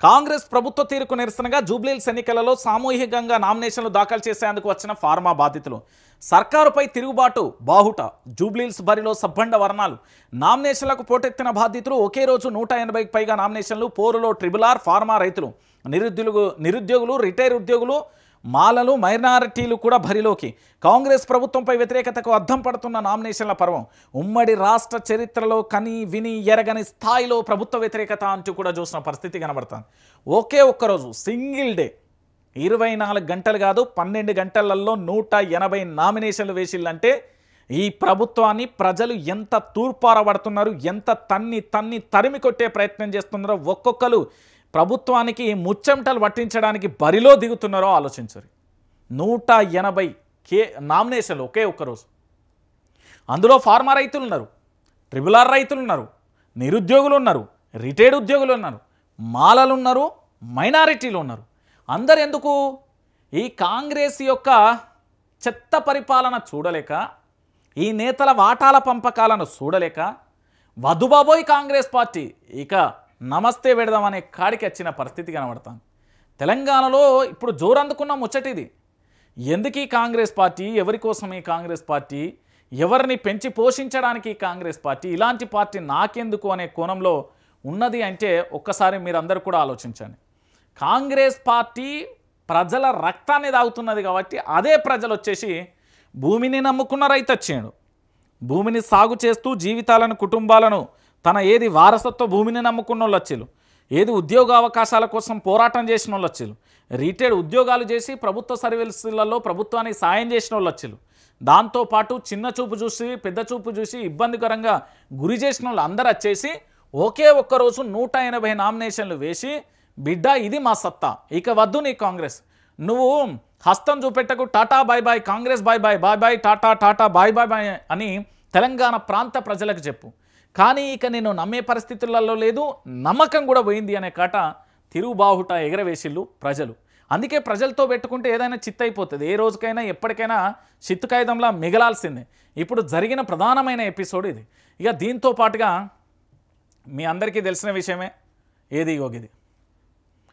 కాంగ్రెస్ ప్రభుత్వ తీరుకు నిరసనగా జూబ్లీహిల్స్ ఎన్నికలలో సామూహికంగా నామినేషన్లు దాఖలు చేసేందుకు వచ్చిన ఫార్మా బాధితులు సర్కారుపై తిరుగుబాటు బాహుట. జూబ్లీహిల్స్ బరిలో సబ్బండ వర్ణాలు. నామినేషన్లకు పోటెత్తిన బాధితులు ఒకే రోజు 180కి పైగా నామినేషన్లు. పోరులో RRR, ఫార్మా రైతులు, నిరుద్యోగులు, రిటైర్ ఉద్యోగులు, మాలలు, మైనారిటీలు కూడా బరిలోకి. కాంగ్రెస్ ప్రభుత్వంపై వ్యతిరేకతకు అద్దం పడుతున్న నామినేషన్ల పర్వం. ఉమ్మడి రాష్ట్ర చరిత్రలో కని విని ఎరగని స్థాయిలో ప్రభుత్వ వ్యతిరేకత అంటూ కూడా చూసిన పరిస్థితి కనబడుతుంది. ఒకే ఒక్కరోజు సింగిల్ డే 24 గంటలు కాదు 12 గంటలలో 180 నామినేషన్లు వేసిల్లంటే ఈ ప్రభుత్వాన్ని ప్రజలు ఎంత తూర్పారబడుతున్నారు, ఎంత తన్ని తరిమి కొట్టే ప్రయత్నం చేస్తున్నారో, ఒక్కొక్కరు ప్రభుత్వానికి ముచ్చెమటలు పట్టించడానికి బరిలో దిగుతున్నారో ఆలోచించరు. 180 నామినేషన్లు ఒకే ఒక్కరోజు. అందులో ఫార్మా రైతులు ఉన్నారు, ట్రిపుల్ ఆర్ రైతులు ఉన్నారు, నిరుద్యోగులు ఉన్నారు, రిటైర్డ్ ఉద్యోగులు ఉన్నారు, మాలలు ఉన్నారు, మైనారిటీలు ఉన్నారు. అందరు ఎందుకు? ఈ కాంగ్రెస్ యొక్క చెత్త పరిపాలన చూడలేక, ఈ నేతల వాటాల పంపకాలను చూడలేక వధుబాబోయ్ కాంగ్రెస్ పార్టీ ఇక నమస్తే పెడదామనే కాడికి వచ్చిన పరిస్థితి కనబడుతుంది. తెలంగాణలో ఇప్పుడు జోరందుకున్న ముచ్చటిది. ఎందుకు ఈ కాంగ్రెస్ పార్టీ, ఎవరి కోసం ఈ కాంగ్రెస్ పార్టీ, ఎవరిని పెంచి పోషించడానికి ఈ కాంగ్రెస్ పార్టీ, ఇలాంటి పార్టీ నాకెందుకు అనే కోణంలో ఉన్నది అంటే ఒక్కసారి మీరందరూ కూడా ఆలోచించండి. కాంగ్రెస్ పార్టీ ప్రజల రక్తాన్ని తాగుతున్నది కాబట్టి అదే ప్రజలు వచ్చేసి భూమిని నమ్ముకున్న రైతు వచ్చాడు, భూమిని సాగు చేస్తూ జీవితాలను కుటుంబాలను తన ఏది వారసత్వ భూమిని నమ్ముకున్న వాళ్ళు వచ్చేలు, ఏది ఉద్యోగ అవకాశాల కోసం పోరాటం చేసిన వాళ్ళు వచ్చేలు, రిటైర్డ్ ఉద్యోగాలు చేసి ప్రభుత్వ సర్వీసులలో ప్రభుత్వానికి సాయం చేసిన వాళ్ళు వచ్చేలు, దాంతోపాటు చిన్న చూపు చూసి పెద్ద చూపు చూసి ఇబ్బందికరంగా గురి చేసిన వాళ్ళు అందరూ వచ్చేసి ఒకే ఒక్కరోజు 180 నామినేషన్లు వేసి బిడ్డ ఇది మా సత్తా, ఇక వద్దు నీ కాంగ్రెస్, నువ్వు హస్తం చూపెట్టకు, tata bye bye Congress, bye bye bye bye tata tata bye bye bye అని తెలంగాణ ప్రాంత ప్రజలకు చెప్పు. కానీ ఇక నేను నమ్మే పరిస్థితులలో లేదు, నమ్మకం కూడా పోయింది అనే కాట తిరుగుబాహుట ఎగరవేసిళ్ళు ప్రజలు. అందుకే ప్రజలతో పెట్టుకుంటే ఏదైనా చిత్తైపోతుంది, ఏ రోజుకైనా ఎప్పటికైనా చిత్తు కాగితంలా మిగలాల్సిందే. ఇప్పుడు జరిగిన ప్రధానమైన ఎపిసోడ్ ఇది. ఇక దీంతో పాటుగా మీ అందరికీ తెలిసిన విషయమే ఏది యోగిది.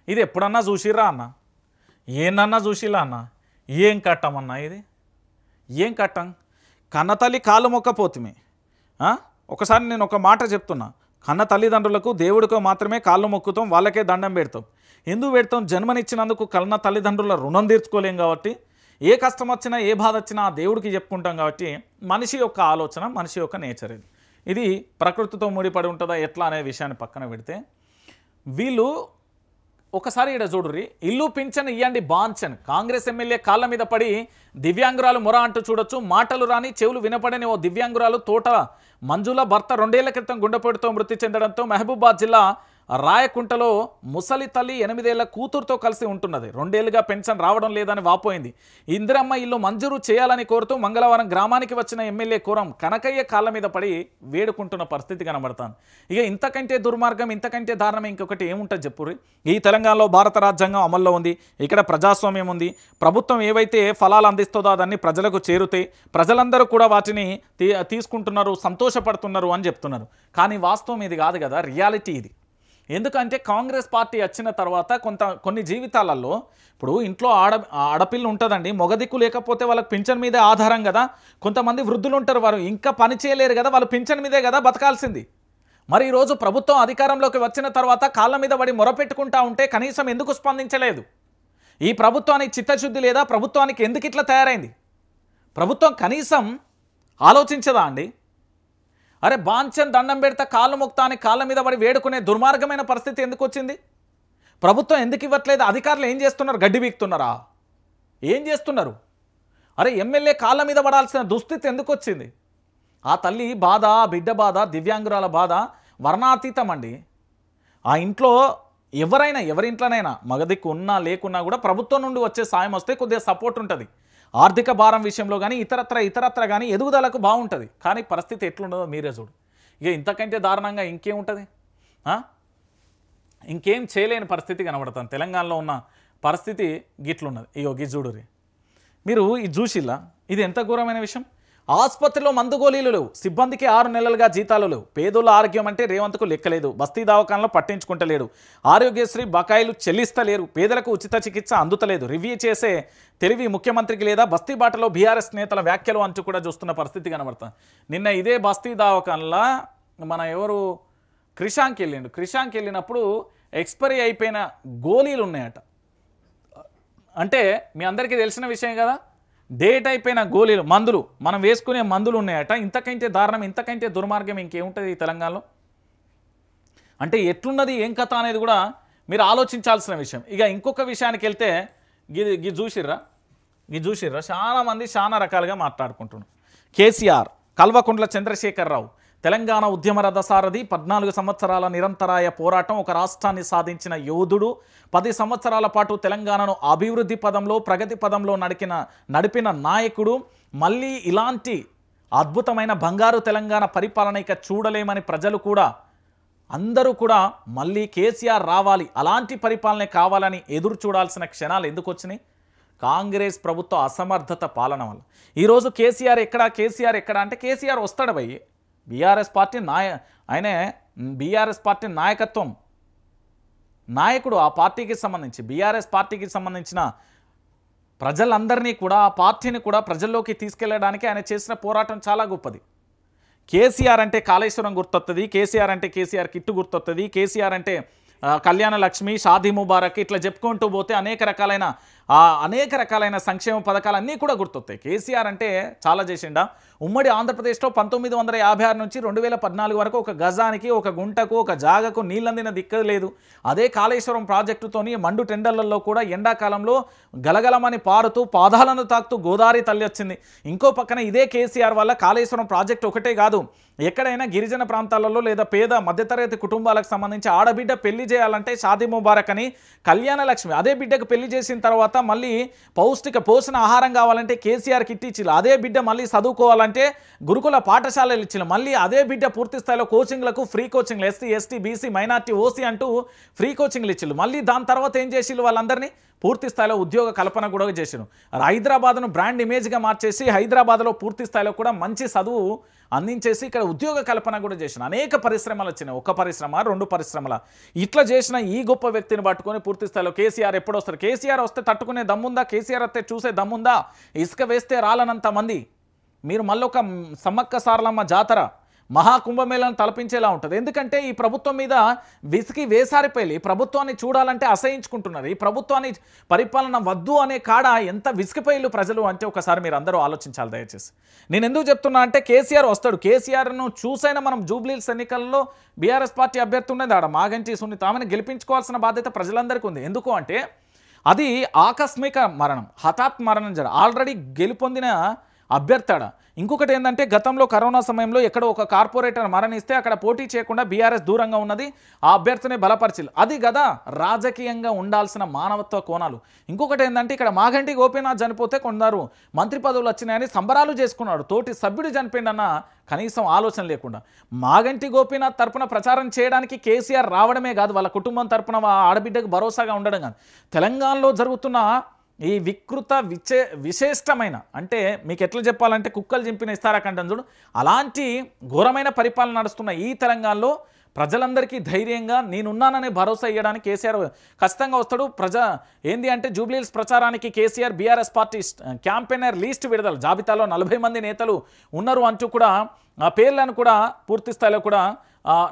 ఇది ఎప్పుడన్నా చూసిర్రా అన్న, ఏనన్నా చూసిరా అన్న, ఏం కట్టమన్నా ఇది, ఏం కట్టం? కన్నతల్లి కాళ్ళు మొక్కపోతుమే. ఒకసారి నేను ఒక మాట చెప్తున్నా, కన్న తల్లిదండ్రులకు దేవుడికో మాత్రమే కాళ్ళు మొక్కుతాం, వాళ్ళకే దండం పెడతాం. ఎందుకు పెడతాం? జన్మనిచ్చినందుకు కన్న తల్లిదండ్రుల రుణం తీర్చుకోలేం కాబట్టి, ఏ కష్టం వచ్చినా ఏ బాధ వచ్చినా ఆ దేవుడికి చెప్పుకుంటాం కాబట్టి మనిషి యొక్క ఆలోచన, మనిషి యొక్క నేచర్ ఇది. ఇది ప్రకృతితో ముడిపడి ఉంటుందా ఎట్లా అనే విషయాన్ని పక్కన పెడితే, వీళ్ళు ఒకసారి ఇక్కడ చూడుర్రి, ఇల్లు పింఛన్ ఇయ్యండి బాంచన్, కాంగ్రెస్ ఎమ్మెల్యే కాళ్ళ మీద పడి దివ్యాంగురాలు మొర అంటూ చూడొచ్చు. మాటలు రాని చెవులు వినపడని ఓ దివ్యాంగురాలు తోట మంజుల భర్త 2 ఏళ్ల క్రితం గుండెపోటుతో మృతి చెందడంతో మహబూబాద్ జిల్లా రాయకుంటలో ముసలి తల్లి 8 ఏళ్ల కూతురుతో కలిసి ఉంటున్నది. 2 ఏళ్లుగా పెన్షన్ రావడం లేదని వాపోయింది. ఇందిరమ్మ ఇల్లు మంజూరు చేయాలని కోరుతూ మంగళవారం గ్రామానికి వచ్చిన ఎమ్మెల్యే కోరం కనకయ్య కాళ్ళ మీద పడి వేడుకుంటున్న పరిస్థితి కనబడతాను. ఇక ఇంతకంటే దుర్మార్గం, ఇంతకంటే దారుణం ఇంకొకటి ఏముంటుంది చెప్పుర్రి? ఈ తెలంగాణలో భారత రాజ్యాంగం అమల్లో ఉంది, ఇక్కడ ప్రజాస్వామ్యం ఉంది. ప్రభుత్వం ఏవైతే ఫలాలు అందిస్తుందో అదన్నీ ప్రజలకు చేరుతాయి, ప్రజలందరూ కూడా వాటిని తీసుకుంటున్నారు, సంతోషపడుతున్నారు అని చెప్తున్నారు. కానీ వాస్తవం ఇది కాదు కదా, రియాలిటీ ఇది. ఎందుకంటే కాంగ్రెస్ పార్టీ వచ్చిన తర్వాత కొన్ని జీవితాలలో ఇప్పుడు ఇంట్లో ఆడపిల్ల ఉంటుందండి, మొగదిక్కు లేకపోతే వాళ్ళకి పింఛన్ మీదే ఆధారం కదా. కొంతమంది వృద్ధులు ఉంటారు, వారు ఇంకా పని చేయలేరు కదా, వాళ్ళు పింఛన్ మీదే కదా బతకాల్సింది. మరి ఈరోజు ప్రభుత్వం అధికారంలోకి వచ్చిన తర్వాత కాళ్ళ మీద పడి మొరపెట్టుకుంటా ఉంటే కనీసం ఎందుకు స్పందించలేదు? ఈ ప్రభుత్వానికి చిత్తశుద్ధి లేదా? ప్రభుత్వానికి ఎందుకు ఇట్లా తయారైంది? ప్రభుత్వం కనీసం ఆలోచించదా అండి? అరే బాంచన్ దండం పెడతా కాళ్ళు మొక్తా అని కాళ్ళ మీద పడి వేడుకునే దుర్మార్గమైన పరిస్థితి ఎందుకు వచ్చింది? ప్రభుత్వం ఎందుకు ఇవ్వట్లేదు? అధికారులు ఏం చేస్తున్నారు? గడ్డి బీక్తున్నారా? ఏం చేస్తున్నారు? అరే ఎమ్మెల్యే కాళ్ళ మీద పడాల్సిన దుస్థితి ఎందుకు వచ్చింది? ఆ తల్లి బాధ, ఆ బిడ్డ బాధ, దివ్యాంగురాల బాధ వర్ణాతీతం అండి. ఆ ఇంట్లో ఎవరైనా, ఎవరింట్లోనైనా మగదిక్కు ఉన్నా లేకున్నా కూడా ప్రభుత్వం నుండి వచ్చే సాయం వస్తే కొద్దిగా సపోర్ట్ ఉంటుంది. ఆర్థిక భారం విషయంలో కానీ ఇతరత్ర కానీ ఎదుగుదలకు బాగుంటుంది. కానీ పరిస్థితి ఎట్లుండదో మీరే చూడు. ఇక ఇంతకంటే దారుణంగా ఇంకేముంటుంది? ఇంకేం చేయలేని పరిస్థితి కనబడుతుంది. తెలంగాణలో ఉన్న పరిస్థితి గిట్లున్నది. ఇగో గి చూడురి, మీరు ఇది చూసిల్లా? ఇది ఎంత ఘోరమైన విషయం. ఆసుపత్రిలో మందు గోళీలు లేవు, సిబ్బందికి 6 నెలలుగా జీతాలు లేవు, పేదోళ్ళ ఆరోగ్యం అంటే రేవంత్కు లెక్కలేదు, బస్తీ దవాఖానలో పట్టించుకుంటలేడు, ఆరోగ్యశ్రీ బకాయిలు చెల్లిస్తలేరు, పేదలకు ఉచిత చికిత్స అందుతలేదు, రివ్యూ చేసే తెలివి ముఖ్యమంత్రికి లేదా? బస్తీ బాటలో బీఆర్ఎస్ నేతల వ్యాఖ్యలు అంటూ కూడా చూస్తున్న పరిస్థితి కనబడుతుంది. నిన్న ఇదే బస్తీ దవాఖానలో మన ఎవరు క్రిషాంక్ వెళ్ళిండు. క్రిషాంక్ వెళ్ళినప్పుడు ఎక్స్పైరీ అయిపోయిన గోళీలు ఉన్నాయట. అంటే మీ అందరికీ తెలిసిన విషయం కదా, డేట్ అయిపోయిన గోళీలు, మందులు, మనం వేసుకునే మందులు ఉన్నాయట. ఇంతకంటే దారుణం, ఇంతకంటే దుర్మార్గం ఇంకేముంటుంది ఈ తెలంగాణలో? అంటే ఎట్లున్నది, ఏం కథ అనేది కూడా మీరు ఆలోచించాల్సిన విషయం. ఇక ఇంకొక విషయానికి వెళ్తే, ఇది చూసిర్రా చాలా మంది చాలా రకాలుగా మాట్లాడుకుంటున్నారు. కేసీఆర్ కల్వకుంట్ల చంద్రశేఖరరావు తెలంగాణ ఉద్యమ రథసారథి, 14 సంవత్సరాల నిరంతరాయ పోరాటం, ఒక రాష్ట్రాన్ని సాధించిన యోధుడు, 10 సంవత్సరాల పాటు తెలంగాణను అభివృద్ధి పదంలో ప్రగతి పదంలో నడిపిన నాయకుడు. మళ్ళీ ఇలాంటి అద్భుతమైన బంగారు తెలంగాణ పరిపాలన ఇక చూడలేమని ప్రజలు కూడా అందరూ కూడా మళ్ళీ కేసీఆర్ రావాలి, అలాంటి పరిపాలనే కావాలని ఎదురు చూడాల్సిన క్షణాలు ఎందుకు వచ్చినాయి? కాంగ్రెస్ ప్రభుత్వ అసమర్థత పాలన వల్ల. ఈరోజు కేసీఆర్ ఎక్కడ అంటే కేసీఆర్ వస్తాడు భయ్. బీఆర్ఎస్ పార్టీ ఆయనే బీఆర్ఎస్ పార్టీ నాయకుడు. ఆ పార్టీకి సంబంధించి బీఆర్ఎస్ పార్టీకి సంబంధించిన ప్రజలందరినీ కూడా ఆ పార్టీని కూడా ప్రజల్లోకి తీసుకెళ్లడానికి ఆయన చేసిన పోరాటం చాలా గొప్పది. కేసీఆర్ అంటే కాళేశ్వరం గుర్తొస్తుంది, కేసీఆర్ అంటే కేసీఆర్ కిట్టు గుర్తొస్తుంది, కేసీఆర్ అంటే కళ్యాణ లక్ష్మి, షాదీ ముబారక్, ఇట్లా చెప్పుకుంటూ పోతే అనేక రకాలైన సంక్షేమ పథకాలన్నీ కూడా గుర్తొస్తాయి. కేసీఆర్ అంటే చాలా చేసిండా. ఉమ్మడి ఆంధ్రప్రదేశ్లో 1956 నుంచి 2014 వరకు ఒక గజానికి, ఒక గుంటకు, ఒక జాగకు నీళ్ళందిన దిక్కు లేదు. అదే కాళేశ్వరం ప్రాజెక్టుతోని మండు టెండర్లలో కూడా ఎండాకాలంలో గలగలమని పారుతూ పాదాలను తాకుతూ గోదావరి తల్లి వచ్చింది. ఇంకో పక్కన ఇదే కేసీఆర్ వల్ల కాళేశ్వరం ప్రాజెక్టు ఒకటే కాదు, ఎక్కడైనా గిరిజన ప్రాంతాలలో లేదా పేద మధ్యతరగతి కుటుంబాలకు సంబంధించి ఆడబిడ్డ పెళ్లి చేయాలంటే షాదీ ముబారక్ అని, కళ్యాణ లక్ష్మి అదే బిడ్డకు పెళ్లి చేసిన తర్వాత మళ్ళీ పౌష్టిక పోషణ ఆహారం కావాలంటే కేసీఆర్ కిట్ ఇచ్చిళ్ళు. అదే బిడ్డ మళ్ళీ చదువుకోవాలంటే గురుకుల పాఠశాలలు ఇచ్చిళ్ళు. మళ్ళీ అదే బిడ్డ పూర్తి స్థాయిలో కోచింగ్లకు ఫ్రీ కోచింగ్లు, SC ST BC minority OC అంటూ ఫ్రీ కోచింగ్లు ఇచ్చిళ్ళు. మళ్ళీ దాని తర్వాత ఏం చేసిళ్ళు? వాళ్ళందరినీ పూర్తి స్థాయిలో ఉద్యోగ కల్పన కూడా చేసిరు. హైదరాబాద్ను బ్రాండ్ ఇమేజ్గా మార్చేసి హైదరాబాద్లో పూర్తి స్థాయిలో కూడా మంచి చదువు అందించేసి ఇక్కడ ఉద్యోగ కల్పన కూడా చేసిన అనేక పరిశ్రమలు వచ్చినాయి. ఒక పరిశ్రమ, 2 పరిశ్రమల ఇట్లా చేసిన ఈ గొప్ప వ్యక్తిని పట్టుకొని పూర్తి స్థాయిలో కేసీఆర్ ఎప్పుడు వస్తారు? కేసీఆర్ వస్తే తట్టుకునే దమ్ముందా? కేసీఆర్ వస్తే చూసే దమ్ముందా? ఇసుక వేస్తే రాలనంత మంది మీరు మళ్ళొక సమ్మక్క సారలమ్మ జాతర మహాకుంభమేళను తలపించేలా ఉంటుంది. ఎందుకంటే ఈ ప్రభుత్వం మీద విసికి వేసారిపోయి ఈ ప్రభుత్వాన్ని చూడాలంటే అసహించుకుంటున్నారు. ఈ ప్రభుత్వాన్ని పరిపాలన వద్దు అనే కాడ ఎంత విసిగిపోయిలు ప్రజలు అంటే ఒకసారి మీరు అందరూ ఆలోచించాలి దయచేసి. నేను ఎందుకు చెప్తున్నా అంటే కేసీఆర్ వస్తాడు. కేసీఆర్ను చూసైనా మనం జూబ్లీహిల్స్ ఎన్నికల్లో బీఆర్ఎస్ పార్టీ అభ్యర్థి ఉండేది ఆడ మాగంటి సునీత, ఆమెను గెలిపించుకోవాల్సిన బాధ్యత ప్రజలందరికీ ఉంది. ఎందుకు అంటే అది ఆకస్మిక మరణం, హఠాత్ మరణం ఆల్రెడీ గెలుపొందిన అభ్యర్థాడ. ఇంకొకటి ఏంటంటే గతంలో కరోనా సమయంలో ఎక్కడో ఒక కార్పొరేటర్ మరణిస్తే అక్కడ పోటీ చేయకుండా బీఆర్ఎస్ దూరంగా ఉన్నది, ఆ అభ్యర్థిని బలపరిచిల్లు. అది కదా రాజకీయంగా ఉండాల్సిన మానవత్వ కోణాలు. ఇంకొకటి ఏంటంటే ఇక్కడ మాగంటి గోపీనాథ్ చనిపోతే కొందరు మంత్రి పదవులు వచ్చినాయని సంబరాలు చేసుకున్నాడు. తోటి సభ్యుడు చనిపోయిందన్న కనీసం ఆలోచన లేకుండా మాగంటి గోపీనాథ్ తరపున ప్రచారం చేయడానికి కేసీఆర్ రావడమే కాదు, వాళ్ళ కుటుంబం తరపున ఆడబిడ్డకు భరోసాగా ఉండడం కాదు. తెలంగాణలో జరుగుతున్న ఈ వికృత విశేష్టమైన అంటే మీకు ఎట్లా చెప్పాలంటే కుక్కలు చింపిన ఇస్తారాకంటం చూడు, అలాంటి ఘోరమైన పరిపాలన నడుస్తున్న ఈ తెలంగాణలో ప్రజలందరికీ ధైర్యంగా నేనున్నాననే భరోసా ఇవ్వడానికి కేసీఆర్ ఖచ్చితంగా వస్తాడు. ఏంది అంటే జూబ్లీహిల్స్ ప్రచారానికి KCR BRS party campaigner least విడుదల జాబితాలో 40 మంది నేతలు ఉన్నారు అంటూ కూడా ఆ పేర్లను కూడా పూర్తి స్థాయిలో కూడా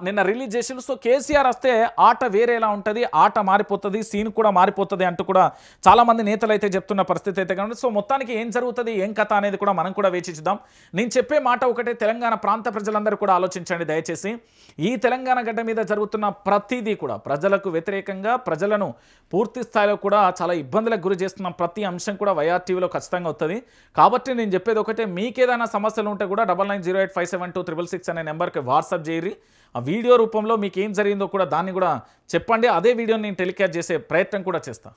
నిన్న రిలీజ్ చేసిండు. సో కేసీఆర్ వస్తే ఆట వేరేలా ఉంటుంది, ఆట మారిపోతుంది, సీన్ కూడా మారిపోతుంది అంటూ కూడా చాలామంది నేతలు అయితే చెప్తున్న పరిస్థితి అయితే కనుక. సో మొత్తానికి ఏం జరుగుతుంది, ఏం కథ అనేది కూడా మనం కూడా వేచి చూద్దాం. నేను చెప్పే మాట ఒకటే, తెలంగాణ ప్రాంత ప్రజలందరూ కూడా ఆలోచించండి దయచేసి. ఈ తెలంగాణ గడ్డ మీద జరుగుతున్న ప్రతిదీ కూడా ప్రజలకు వ్యతిరేకంగా, ప్రజలను పూర్తి స్థాయిలో కూడా చాలా ఇబ్బందులకు గురి చేస్తున్న ప్రతి అంశం కూడా వైఆర్టీవీలో ఖచ్చితంగా వస్తుంది. కాబట్టి నేను చెప్పేది ఒకటే, మీకేదైనా సమస్యలు ఉంటే కూడా 9908572666 అనే నెంబర్కి వాట్సాప్ చేయరి. ఆ వీడియో రూపంలో మీకు ఏం జరిగిందో కూడా దాన్ని కూడా చెప్పండి. అదే వీడియోని నేను టెలికాస్ట్ చేసే ప్రయత్నం కూడా చేస్తాను.